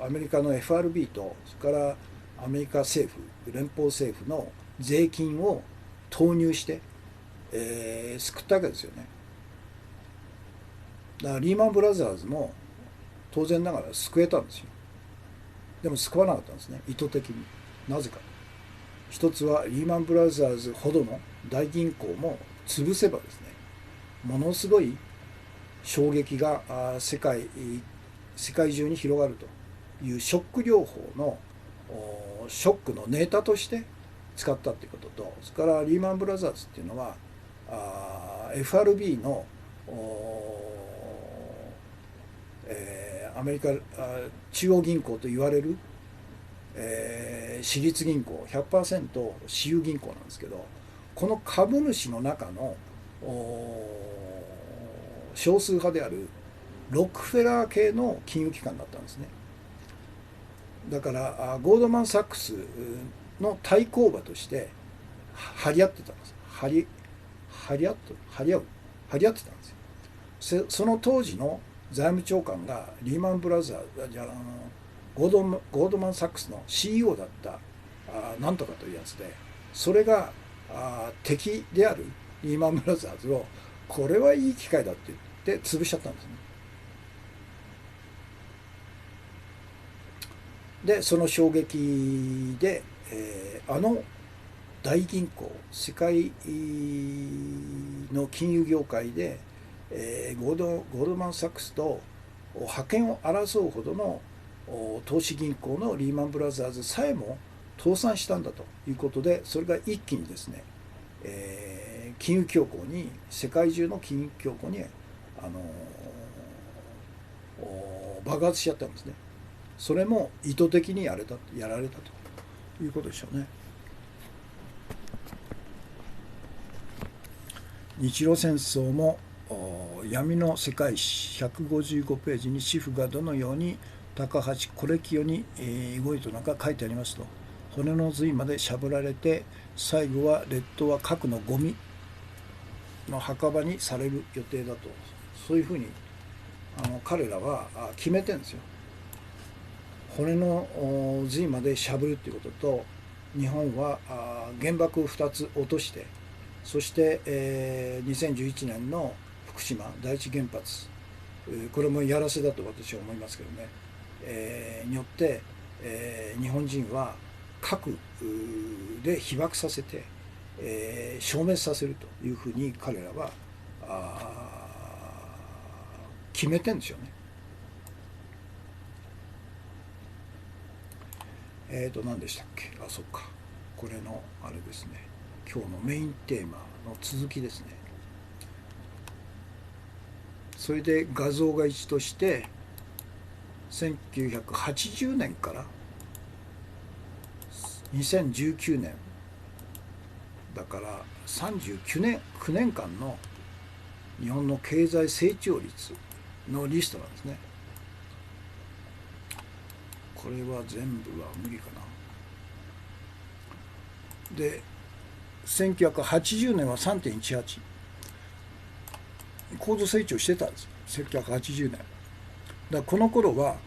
メリカの FRB と、それからアメリカ政府、連邦政府の税金を投入して、救ったわけですよね。だからリーマンブラザーズも当然ながら救えたんですよ。でも救わなかったんですね、意図的に。なぜか。一つはリーマンブラザーズほどの大銀行も潰せばですね、ものすごい衝撃が世界中に広がるというショック療法のショックのネタとして使ったということと、それからリーマンブラザーズっていうのはFRB のアメリカ中央銀行と言われる、私立銀行 100% 私有銀行なんですけど、この株主の中の少数派であるロックフェラー系の金融機関だったんですね。だからゴールドマン・サックスの対抗馬として張り合ってたんです。張り合ってたんですよ。その当時の財務長官がリーマンブラザーゴールドマン・サックスの CEO だったなんとかというやつで、それが敵であるリーマンブラザーズを、これはいい機会だって言って潰しちゃったんですね。でその衝撃で、あの大銀行、世界の金融業界で、ゴールドマン・サックスと覇権を争うほどの投資銀行のリーマンブラザーズさえも倒産したんだということで、それが一気にですね、金融恐慌に、世界中の金融恐慌に爆発しちゃったんですね。それも意図的にやられたということでしょうね。日露戦争も闇の世界史155ページに史父がどのように高橋コレキヨに動いたのか書いてありますと、骨の髄までしゃぶられて、最後は列島は核のゴミの墓場にされる予定だと、そういうふうに彼らは決めてるんですよ。骨の髄までしゃぶるっていうことと、日本は原爆を2つ落として、そして、2011年の福島第一原発、これもやらせだと私は思いますけどね、によって、日本人は核で被爆させて、消滅させるというふうに彼らは決めてるんですよね。何でしたっけ。そっか、これのあれですね、今日のメインテーマの続きですね。それで画像が1として、1980年から2019年だから39年間の日本の経済成長率のリストなんですね。これは全部は無理かな。で1980年は 3.18、 高度成長してたんですよ、1980年。だからこの頃は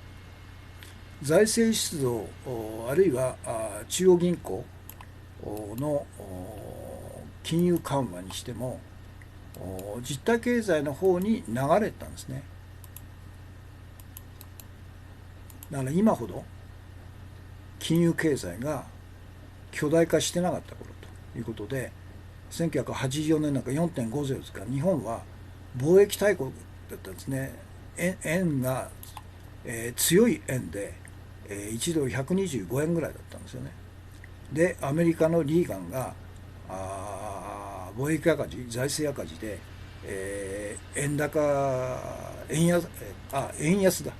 財政出動、あるいは中央銀行の金融緩和にしても実体経済の方に流れたんですね。だから今ほど金融経済が巨大化してなかった頃ということで、1984年なんか 4.50 ですから、日本は貿易大国だったんですね。円が、強い円で、1ドル125円ぐらいだったんですよね。でアメリカのリーガンが貿易赤字、財政赤字で、円高円安だ。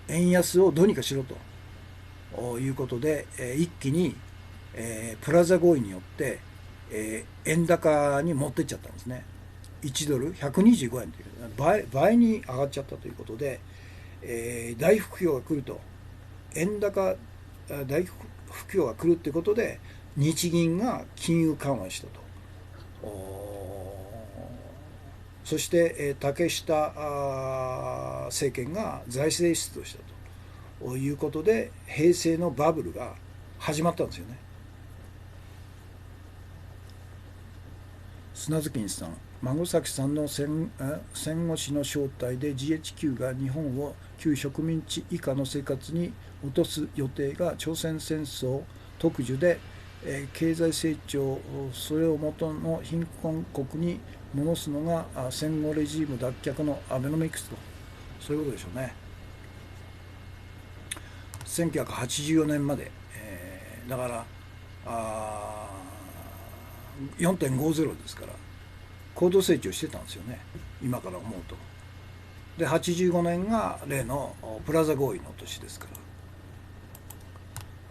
円安をどうにかしろということで、一気に、プラザ合意によって、円高に持ってっちゃったんですね。1ドル125円という倍に上がっちゃったということで、大不況が来ると、円高大不況が来るということで、日銀が金融緩和したと。そして竹下政権が財政出動したということで、平成のバブルが始まったんですよね。砂月さん、孫崎さんの戦後史の正体で GHQ が日本を旧植民地以下の生活に落とす予定が朝鮮戦争特需で、経済成長、それを元の貧困国に戻すのが戦後レジーム脱却のアベノミクスと、そういうことでしょうね。1984年まで、だから4.50 ですから、高度成長してたんですよね、今から思うと。で85年が例のプラザ合意の年ですか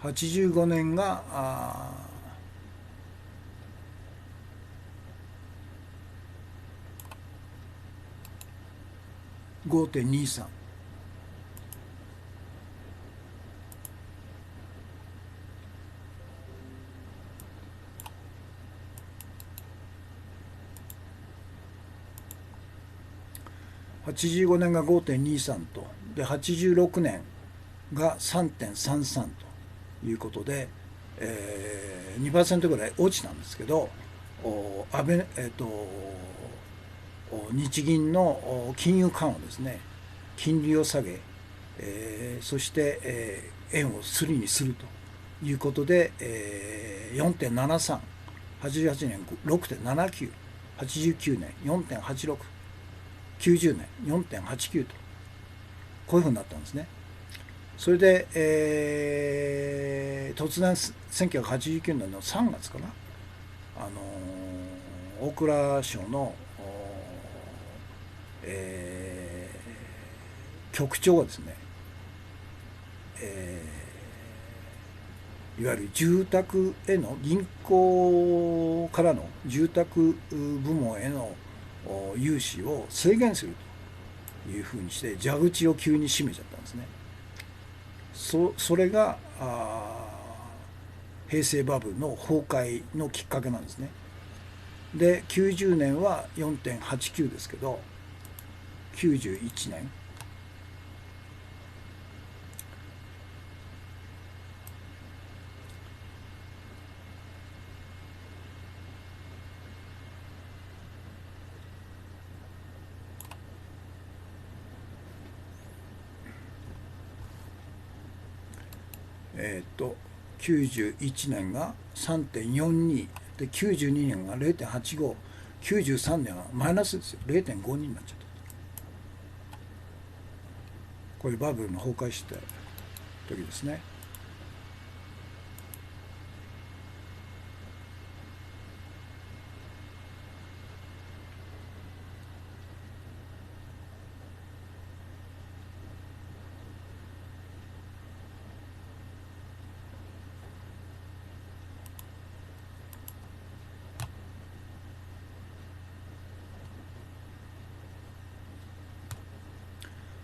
ら、85年が5.23、85年が 5.23 と、で86年が 3.33 ということで、2% ぐらい落ちたんですけど、日銀の金融緩和ですね、金利を下げ、そして、円をスリにするということで、4.73、88年 6.79、89年 4.86、90年 4.89 と、こういうふうになったんですね。それで、突然1989年の3月かな、大蔵省の、局長がですね、いわゆる住宅への、銀行からの住宅部門への融資を制限するというふうにして蛇口を急に閉めちゃったんですね。それが平成バブルの崩壊のきっかけなんですね。で90年は 4.89 ですけど、91年91年が 3.42 で、92年が 0.85、93年はマイナスですよ、 0.52 になっちゃった。これバブルの崩壊した時ですね。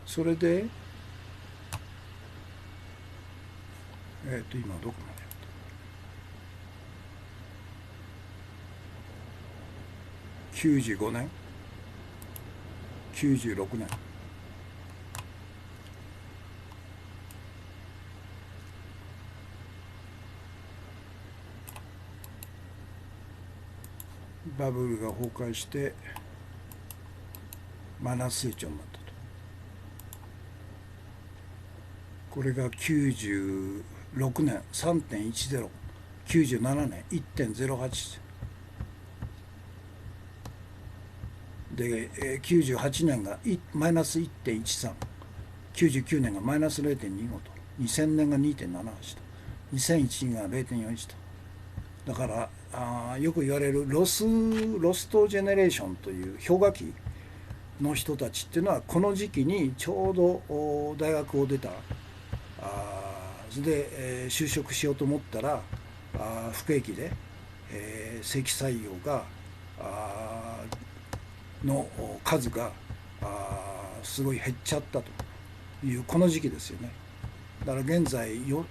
それで今どこまでやった95年96年バブルが崩壊してマイナス成長になったと。これが96年 3.10、97年 1.08 で、98年がマイナス 1.13、99年がマイナス 0.25 と、2000年が 2.78 と、2001年が 0.41 と。だからよく言われるロストジェネレーションという氷河期の人たちっていうのはこの時期にちょうど大学を出た、それで、就職しようと思ったら不景気で、正規採用がの数がすごい減っちゃったというこの時期ですよね。だから現在35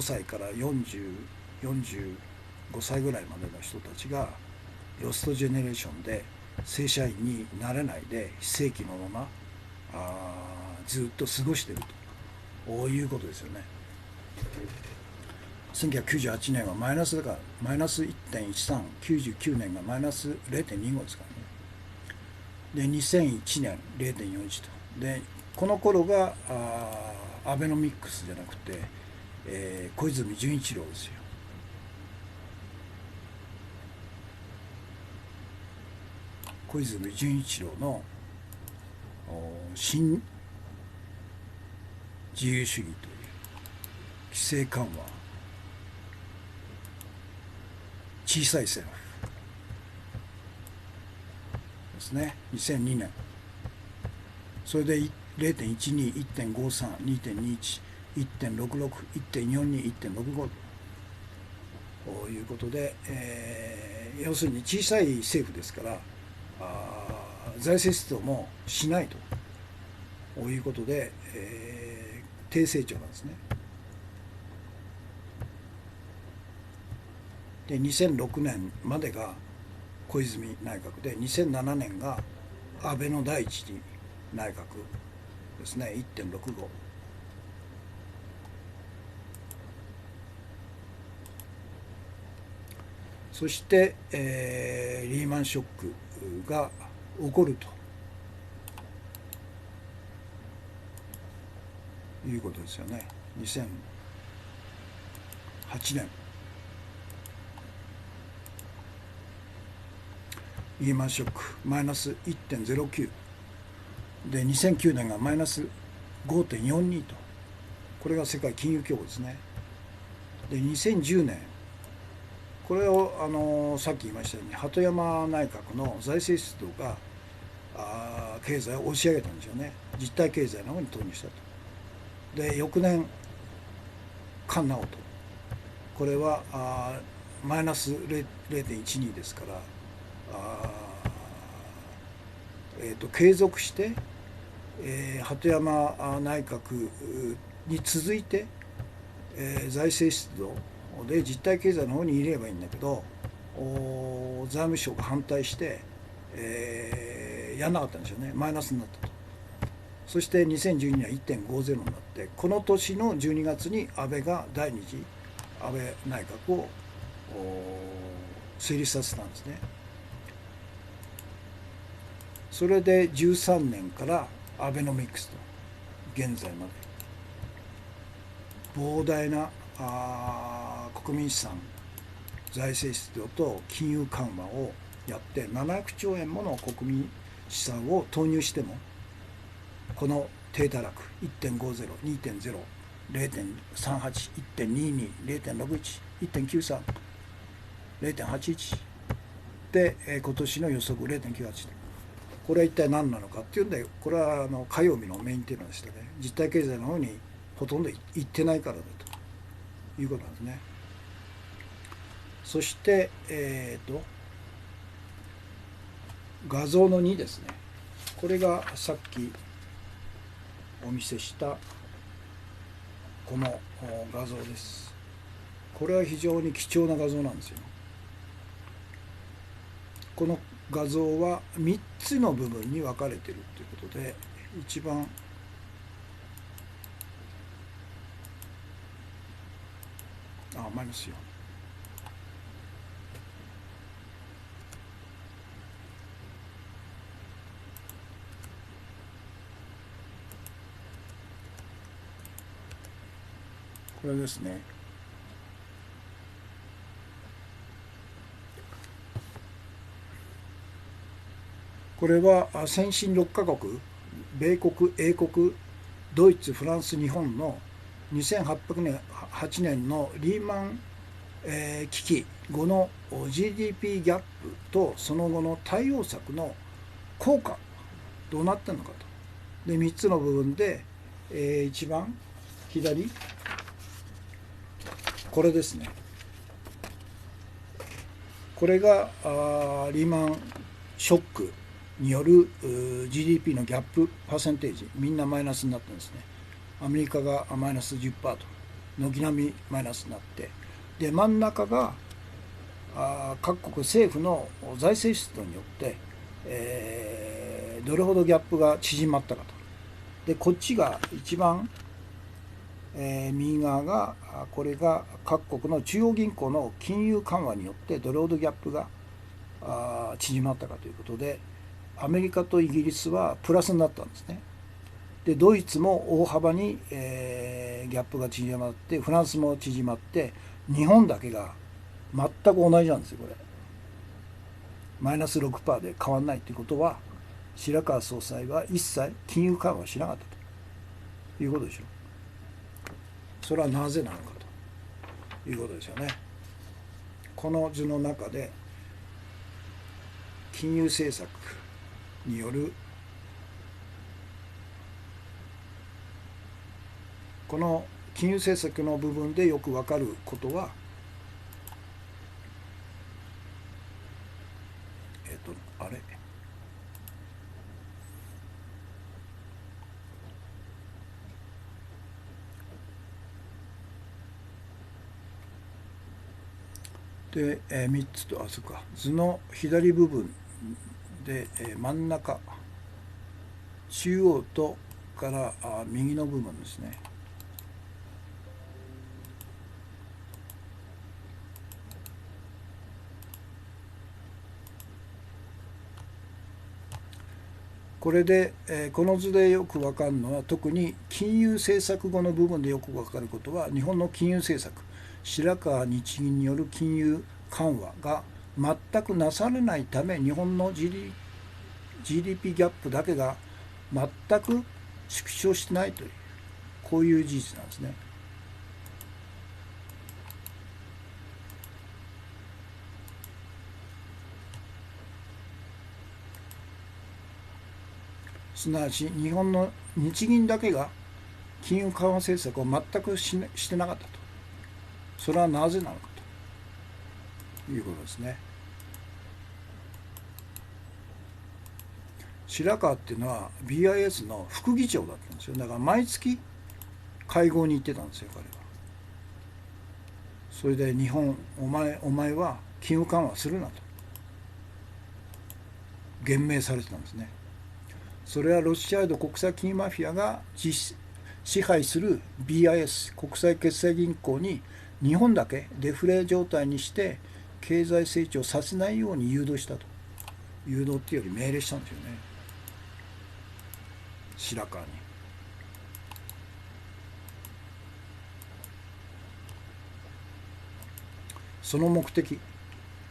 歳から45歳ぐらいまでの人たちがロストジェネレーションで正社員になれないで非正規のままずっと過ごしているということですよね。1998年はマイナスだからマイナス 1.13、99年がマイナス 0.25 ですからね。で2001年 0.41 と。でこの頃がアベノミクスじゃなくて、小泉純一郎ですよ。小泉純一郎の新自由主義という規制緩和、小さい政府ですね。2002年それで 0.12、1.53、2.21、1.66、1.42、1.65ということで、要するに小さい政府ですから財政出動もしないということで、低成長なんですね。で2006年までが小泉内閣で2007年が安倍の第一次内閣ですね。 1.65。そして、リーマンショックが起こるということですよね。2008年リーマンショックマイナス 1.09 で2009年がマイナス 5.42 と、これが世界金融恐慌ですね。で2010年これをさっき言いましたように鳩山内閣の財政出動が経済を押し上げたんですよね。実体経済の方に投入したと。で翌年菅直人、これはマイナス 0.12 ですから継続して、鳩山内閣に続いて、財政出動で実体経済の方に入れればいいんだけど財務省が反対して、やんなかったんですよね。マイナスになったと。そして2012年は 1.50 になって、この年の12月に安倍が第二次安倍内閣を成立させたんですね。それで13年からアベノミクスと現在まで膨大な国民資産財政出動と金融緩和をやって700兆円もの国民資産を投入してもこの低たらく 1.50、2.0、0.38、1.22、0.61、1.93、0.81 で今年の予測 0.98 で、これは一体何なのかっていうんで、これは火曜日のメインテーマでしたね。実体経済の方にほとんどいってないからだということなんですね。そして画像の2ですね。これがさっきお見せしたこの画像です。これは非常に貴重な画像なんですよ。この画像は3つの部分に分かれているということで、一番マイナス4。これですね。これは先進6カ国、米国、英国、ドイツ、フランス、日本の2008年のリーマン危機後の GDP ギャップとその後の対応策の効果どうなってるのかと。で3つの部分で、一番左これですね。これがリーマンショックによる GDP のギャップパーセンテージ、みんなマイナスになってるんですね。アメリカがマイナス 10% と軒並みマイナスになって、で真ん中が各国政府の財政出動によって、どれほどギャップが縮まったかと。でこっちが一番、右側がこれが各国の中央銀行の金融緩和によってどれほどギャップが縮まったかということで、アメリカとイギリスはプラスになったんですね。でドイツも大幅に、ギャップが縮まって、フランスも縮まって、日本だけが全く同じなんですよ。これマイナス 6% で変わらないということは、白川総裁は一切金融緩和しなかったということでしょう。それはなぜなのかということですよね。この図の中で金融政策によるこの金融政策の部分でよく分かることは、あれで、3つと、そうか、図の左部分で、真ん中中央とから右の部分ですね。これで、この図でよく分かるのは、特に金融政策後の部分でよく分かることは、日本の金融政策、白川日銀による金融緩和が全くなされないため、日本の GDP ギャップだけが全く縮小してないという、こういう事実なんですね。すなわち日本の日銀だけが金融緩和政策を全くしてなかったと。それはなぜなのかということですね。白川っていうのは BIS の副議長だったんですよ。だから毎月会合に行ってたんですよ、彼は。それで日本、お前は金融緩和するなと言命されてたんですね。それはロシアード国際金融マフィアが支配する BIS 国際決済銀行に日本だけデフレ状態にして経済成長させないように誘導したと。誘導っていうより命令したんですよね、白川に。その目的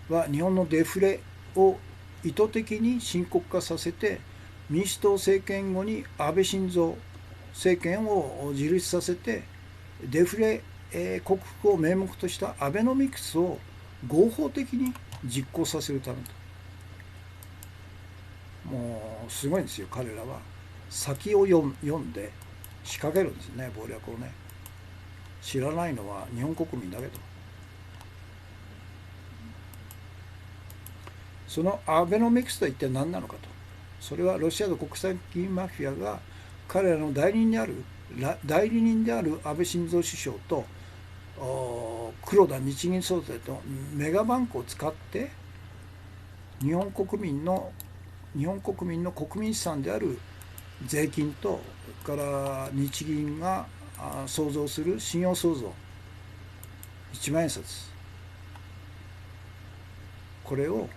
は日本のデフレを意図的に深刻化させて、民主党政権後に安倍晋三政権を樹立させて、デフレ克服を名目としたアベノミクスを合法的に実行させるためと。もうすごいんですよ、彼らは。先を読んで仕掛けるんですね、謀略をね。知らないのは日本国民だけど。そのアベノミクスとは一体何なのかと。それはロシアの国際金融マフィアが彼らの代理人である安倍晋三首相と黒田日銀総裁とメガバンクを使って日本国民の国民資産である税金と、それから日銀が創造する信用創造1万円札、これを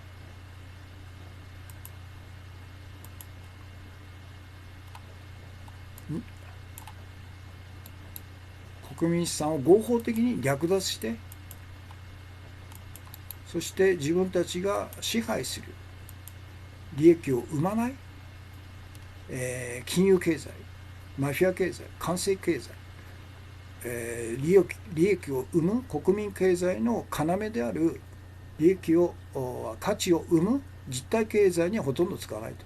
国民資産を合法的に略奪して、そして自分たちが支配する利益を生まない、金融経済、マフィア経済、官製経済、利益を生む国民経済の要である価値を生む実体経済にはほとんど使わないと。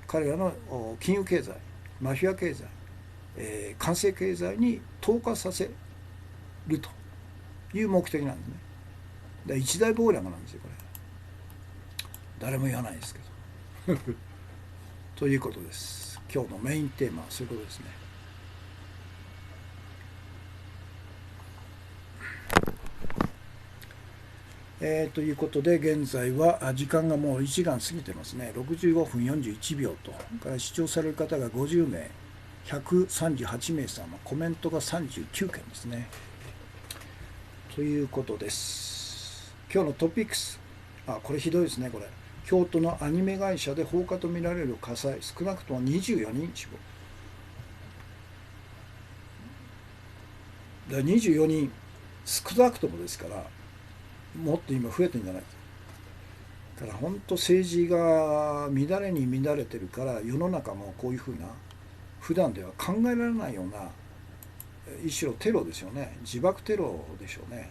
彼らの金融経済、マフィア経済、官製経済に投下させるという目的なんですね。で一大暴略なんですよこれ。誰も言わないですけどということです。今日のメインテーマはそういうことですね。ということで現在は時間がもう1時間過ぎてますね。65分41秒と、から視聴される方が50名、138名様、コメントが39件ですね。ということです。今日のトピックス、これひどいですね。これ京都のアニメ会社で放火とみられる火災、少なくとも24人死亡。だから24人少なくともですから、もっと今増えてるんじゃないですか。だから本当政治が乱れに乱れてるから、世の中もこういうふうな普段では考えられないような一種のテロですよね。自爆テロでしょうね。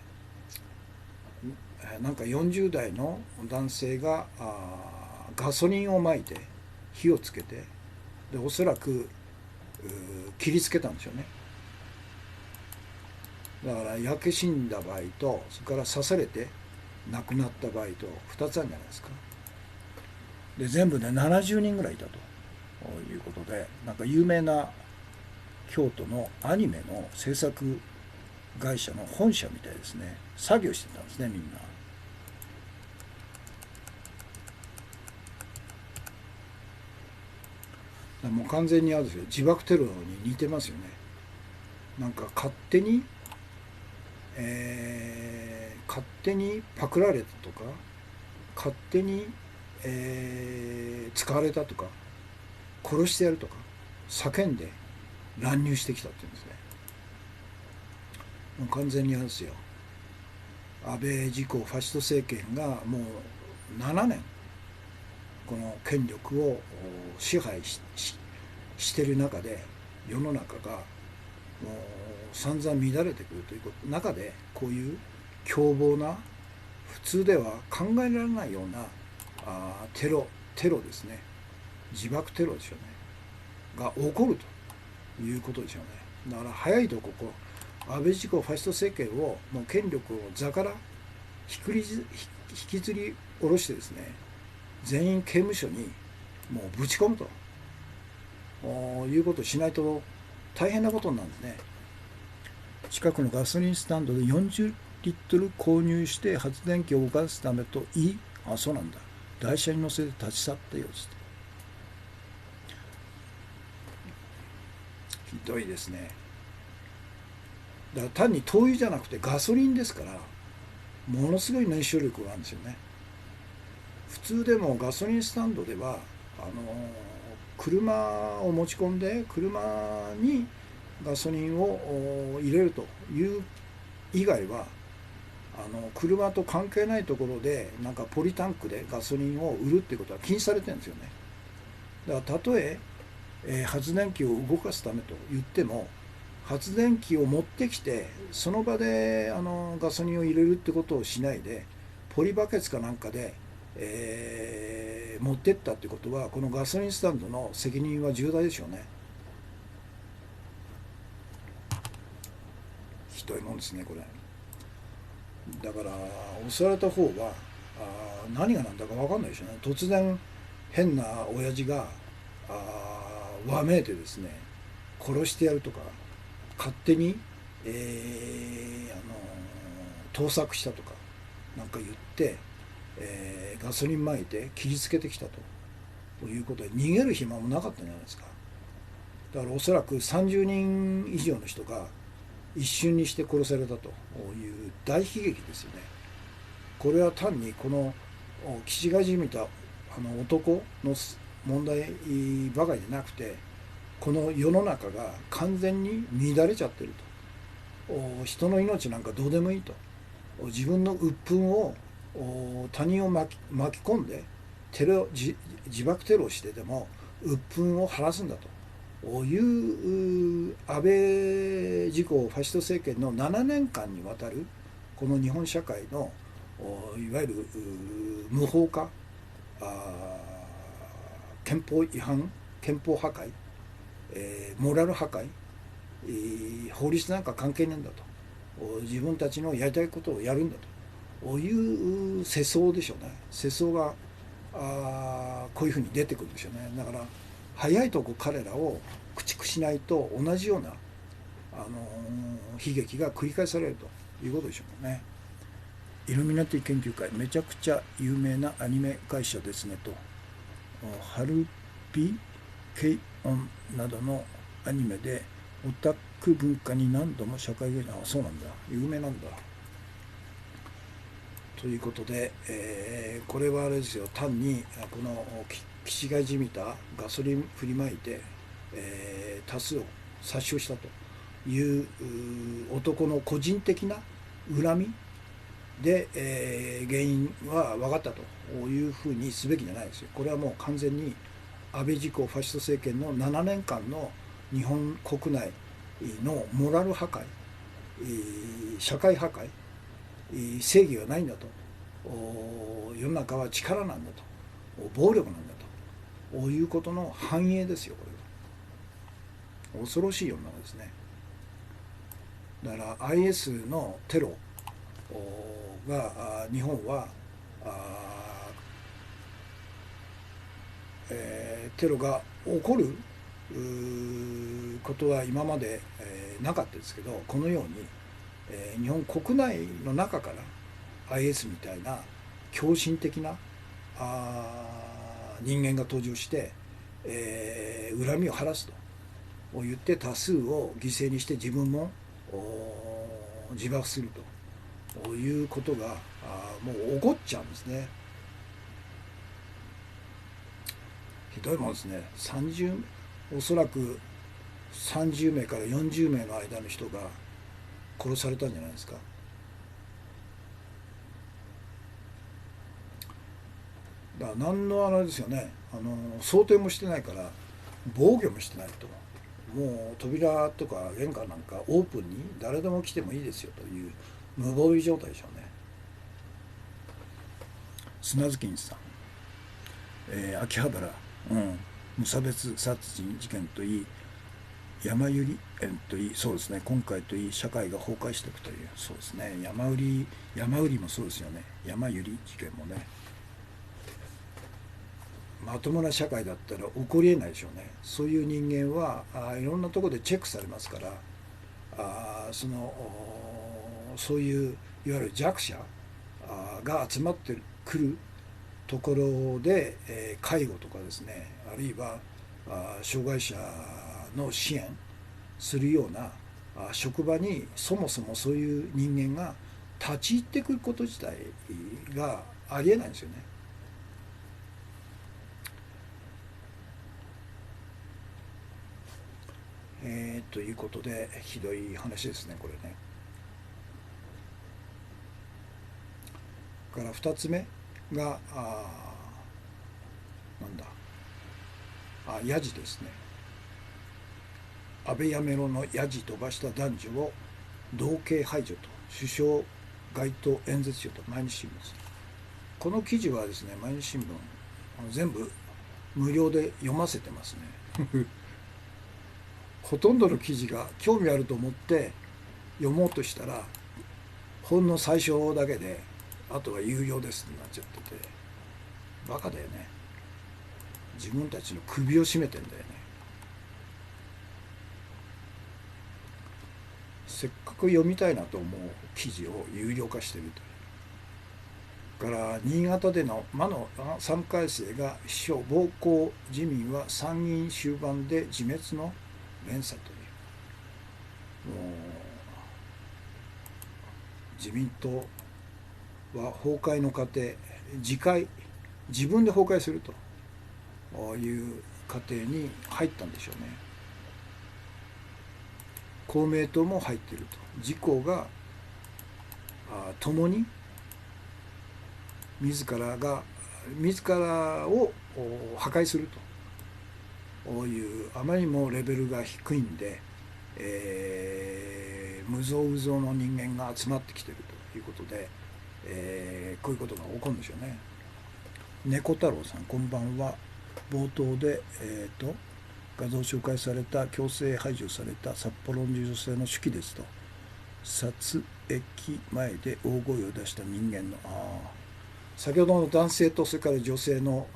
なんか40代の男性がガソリンをまいて火をつけて、でおそらく切りつけたんでしょうね。だから焼け死んだ場合と、それから刺されて亡くなった場合と2つあるんじゃないですか。で全部で70人ぐらいいたということで、なんか有名な京都のアニメの制作会社の本社みたいですね。作業してたんですね、みんな。もう完全にあるんですよ、自爆テロに似てますよね。なんか勝手に、勝手にパクられたとか、勝手に、使われたとか、殺してやるとか叫んで乱入してきたっていうんですね。もう完全にあれですよ、安倍自公ファシスト政権がもう7年この権力を支配してる中で、世の中がもう散々乱れてくるという中で、こういう凶暴な、普通では考えられないようなテロですね、自爆テロでしょうね、が起こるということでしょうね。だから早いとこ安倍自公ファシスト政権をもう権力を座から引きずり下ろしてですね、全員刑務所にもうぶち込むということをしないと大変なことになるんですね。近くのガソリンスタンドで40リットル購入して発電機を動かすためと言い、そうなんだ、台車に乗せて立ち去ったようです。ひどいですね。だから単に灯油じゃなくてガソリンですから、ものすごい燃焼力があるんですよね。普通でもガソリンスタンドでは車を持ち込んで車にガソリンを入れるという以外は、車と関係ないところでなんかポリタンクでガソリンを売るっていうことは禁止されてるんですよね。だからたとえ発電機を動かすためと言っても、発電機を持ってきてその場でガソリンを入れるってことをしないで、ポリバケツかなんかで、持ってったってことは、このガソリンスタンドの責任は重大でしょうね。ひどいもんですねこれ。だから襲われた方は何が何だか分かんないでしょうね。突然変な親父がわめいてですね、殺してやるとか、勝手に、盗作したとかなんか言って、ガソリン撒いて切りつけてきたということで、逃げる暇もなかったんじゃないですか。だからおそらく30人以上の人が一瞬にして殺されたという大悲劇ですよね。これは単にこの岸がじみた男の問題ばかりでなくて、この世の中が完全に乱れちゃってると。人の命なんかどうでもいいと。自分の鬱憤を他人を巻き込んで自爆テロをしてでも鬱憤を晴らすんだという安倍自公ファシスト政権の7年間にわたるこの日本社会のいわゆる無法化、憲法違反、憲法破壊、モラル破壊、法律なんか関係ねえんだと、自分たちのやりたいことをやるんだという世相でしょうね。世相がこういうふうに出てくるでしょうね。だから早いとこ彼らを駆逐しないと同じような、悲劇が繰り返されるということでしょうね。イルミナティ研究会、めちゃくちゃ有名なアニメ会社ですねと、ハルピケイオンなどのアニメでオタク文化に何度も社会現象、そうなんだ、有名なんだ。ということで、これはあれですよ、単にこの気違いじみたガソリン振りまいて、多数を殺傷したという男の個人的な恨みで、原因は分かったというふうにすべきじゃないですよ。これはもう完全に安倍自公ファシスト政権の7年間の日本国内のモラル破壊、社会破壊、正義がないんだと、世の中は力なんだと、暴力なんだということの反映ですよ。これは恐ろしい世の中ですね。だから IS のテロが日本はテロが起こることは今までなかったですけど、このように日本国内の中から IS みたいな狂信的な人間が登場して、恨みを晴らすと言って多数を犠牲にして自分も自爆するということがもう起こっちゃうんですね。ひどいもんですね。おそらく30名から40名の間の人が殺されたんじゃないですか。だから何のあれですよね、想定もしてないから防御もしてないと、もう扉とか玄関なんかオープンに誰でも来てもいいですよという無防備状態でしょうね。砂月さん、秋葉原、無差別殺人事件といい、山売り園といい、そうですね、今回といい社会が崩壊していくという、そうですね、山売りもそうですよね。山売り事件もね、まともな社会だったら起こりえないでしょうね。そういう人間はいろんなところでチェックされますから、そういういわゆる弱者が集まってくるところで、介護とかですね、あるいは障害者の支援するような職場にそもそもそういう人間が立ち入ってくること自体がありえないんですよね。ということでひどい話ですね、これね。から2つ目がなんだヤジですね。安倍やめろのヤジ飛ばした男女を道警排除と首相街頭演説中と毎日新聞です。この記事はですね、毎日新聞全部無料で読ませてますね。ほとんどの記事が興味あると思って読もうとしたらほんの最初だけで、あとは有料ですってなっちゃってて、バカだよね。自分たちの首を絞めてんだよね。せっかく読みたいなと思う記事を有料化してるという。から新潟での魔の3回生が秘書暴行、自民は参議院終盤で自滅の連鎖という。もう自民党は崩壊の過程、自分で崩壊するという過程に入ったんでしょうね。公明党も入っていると。自公が共に自らを破壊するという、あまりにもレベルが低いんで、無造無造の人間が集まってきているということで、こういうことが起こるんでしょうね。猫太郎さん、こんばんは。冒頭で、画像紹介された強制排除された札幌の女性の手記ですと。殺駅前で大声を出した人間の、先ほどの男性とそれから女性の、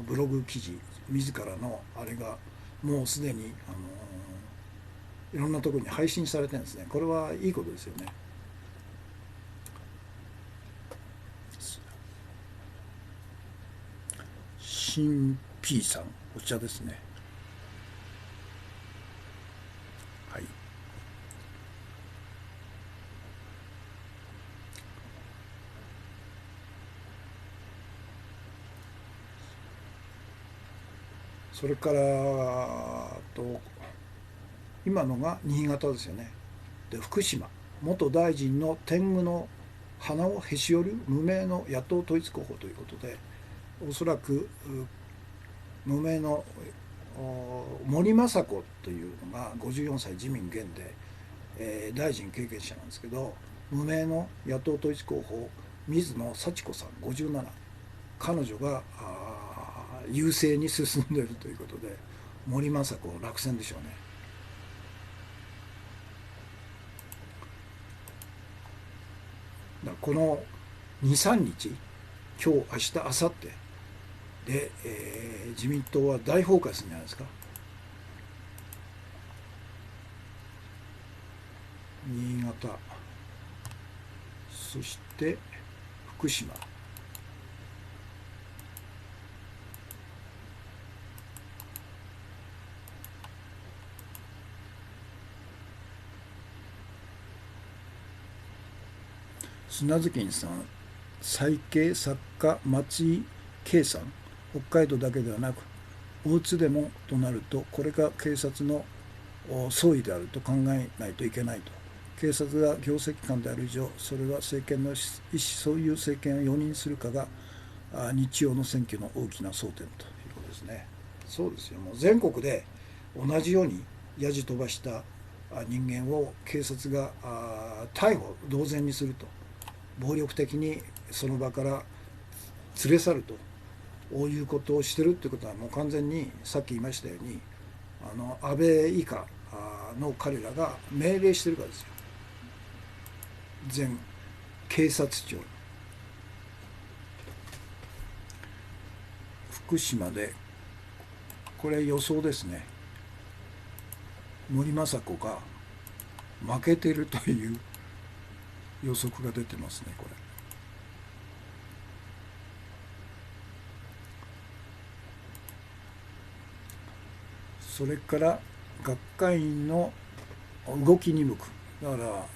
ブログ記事自らのあれがもうすでに、いろんなところに配信されてるんですね。これはいいことですよね。新 P さん、お茶ですね。はい。それから今のが新潟ですよね。で、福島、元大臣の天狗の鼻をへし折る無名の野党統一候補ということで、おそらく無名の森雅子というのが54歳自民現で、大臣経験者なんですけど、無名の野党統一候補水野幸子さん57、彼女が優勢に進んでいるということで、森雅子落選でしょうね。だこの23日、今日明日明後日で、自民党は大崩壊するんじゃないですか。新潟、そして福島、砂月さん、再建作家松井圭さん、北海道だけではなく大津でもとなると、これが警察の総意であると考えないといけないと。警察が行政機関である以上、それは政権の意思、そういう政権を容認するかが日曜の選挙の大きな争点ということですね。そうですよ。もう全国で同じようにやじ飛ばした人間を警察が逮捕同然にすると、暴力的にその場から連れ去ると、こういうことをしてるってことは、もう完全にさっき言いましたように安倍以下の彼らが命令してるからですよ。前警察庁に。福島で、これ予想ですね。森雅子が負けてるという予測が出てますね、これ。それから学会員の動きに向く。だから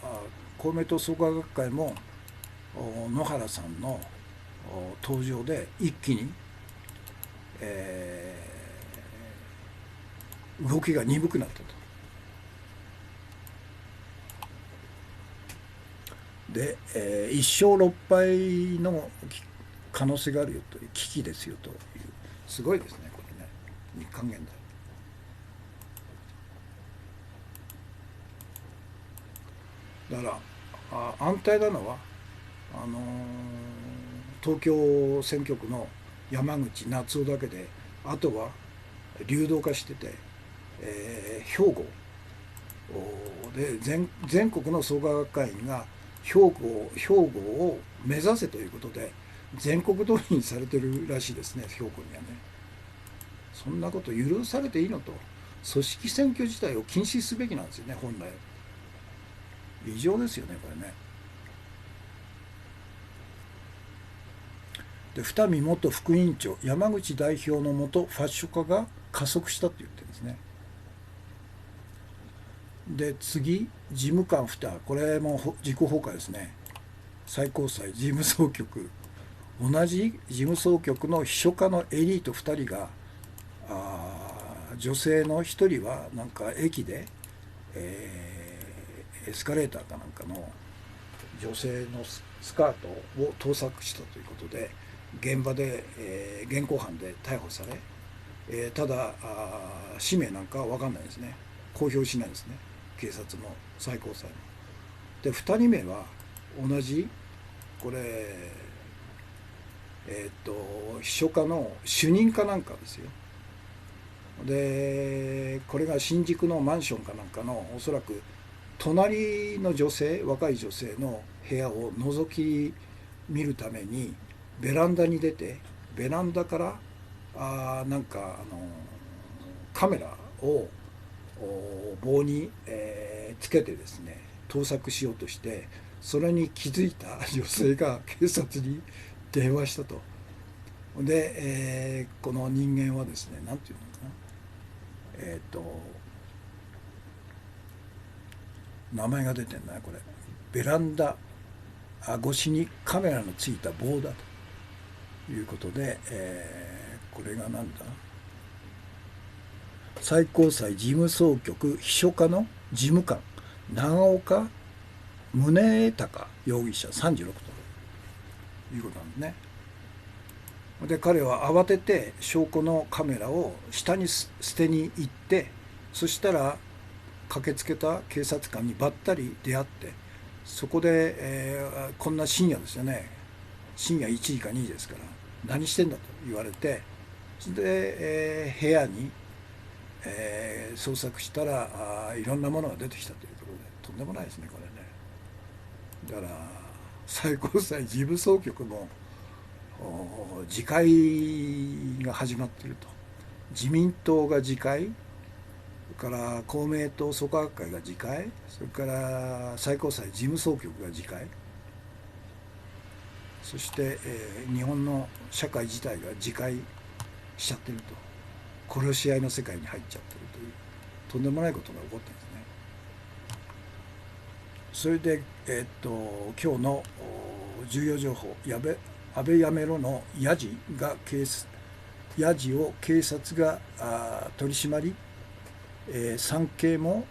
公明党創価学会も野原さんの登場で一気に、動きが鈍くなったと。で、1勝6敗の可能性があるよという危機ですよという、すごいですね、これね、日韓現代。だから安泰なのは東京選挙区の山口夏夫だけで、あとは流動化してて、兵庫で全国の創価学会員が兵庫を目指せということで全国動員されてるらしいですね、兵庫にはね。そんなこと許されていいのと。組織選挙自体を禁止すべきなんですよね、本来。異常ですよね、これね。で、二見元副委員長、山口代表のもとファッション化が加速したって言ってるんですね。で、次、事務官2、これも自己放火ですね。最高裁事務総局、同じ事務総局の秘書課のエリート2人が、女性の1人はなんか駅で、エスカレーターかなんかの女性のスカートを盗作したということで現場で、現行犯で逮捕され、ただ氏名なんかは分かんないですね。公表しないですね、警察も最高裁も。で2人目は同じ、これ秘書課の主任かなんかですよ。でこれが新宿のマンションかなんかのおそらく隣の女性、若い女性の部屋を覗き見るためにベランダに出て、ベランダからなんかカメラを棒に、つけてですね盗作しようとして、それに気づいた女性が警察に電話したと。で、この人間はですね、なんていうのかな、名前が出てんなこれ、ベランダ越しにカメラのついた棒だということで、これがなんだ、最高裁事務総局秘書課の事務官長岡宗隆容疑者36ということなんですね。で彼は慌てて証拠のカメラを下に捨てに行って、そしたら駆けつけた警察官にばったり出会って、そこで、こんな深夜ですよね、深夜1時か2時ですから何してんだと言われて、で、部屋に、捜索したらいろんなものが出てきたというところで、とんでもないですねこれね。だから最高裁事務総局も自会が始まっていると。自民党が自会、それから公明党組閣会が自会、それから最高裁事務総局が自会、そして、日本の社会自体が自会しちゃってると、殺し合いの世界に入っちゃってるという、とんでもないことが起こってるんですね。それで、今日の重要情報、安倍やめろのヤジを警察が取り締まり、産経も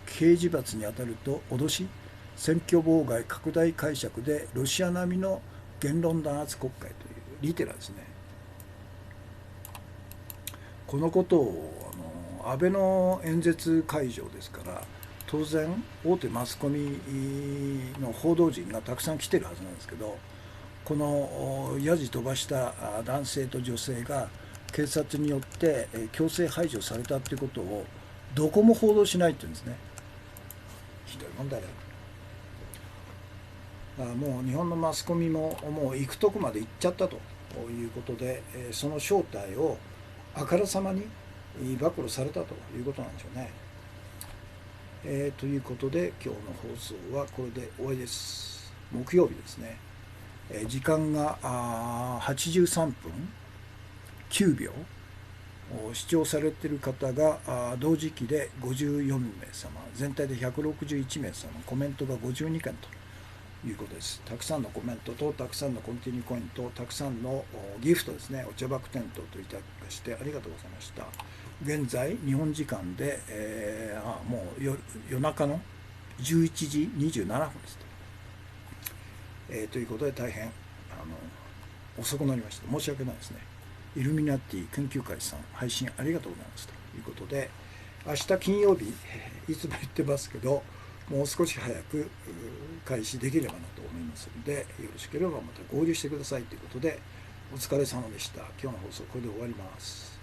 刑事罰に当たると脅し、選挙妨害拡大解釈でロシア並みの言論弾圧国会というリテラですね。このことを安倍の演説会場ですから、当然大手マスコミの報道陣がたくさん来てるはずなんですけど、このヤジ飛ばした男性と女性が警察によって強制排除されたということをどこも報道しないっていうんですね。ひどい問題だ。だからもう日本のマスコミももう行くとこまで行っちゃったということで、その正体をあからさまに暴露されたということなんでしょうね。ということで今日の放送はこれで終わりです。木曜日ですね。時間が83分9秒、視聴されている方が同時期で54名様、全体で161名様、コメントが52件ということです。たくさんのコメントとたくさんのコンティニューコインとたくさんのギフトですね、お茶爆テントといただきましてありがとうございました。現在日本時間で、もう夜中の11時27分ですと。ということで大変遅くなりました。申し訳ないですね。イルミナティ研究会さん、配信ありがとうございますということで、明日金曜日、いつも言ってますけど、もう少し早く開始できればなと思いますので、よろしければまた合流してくださいということで、お疲れ様でした。今日の放送これで終わります。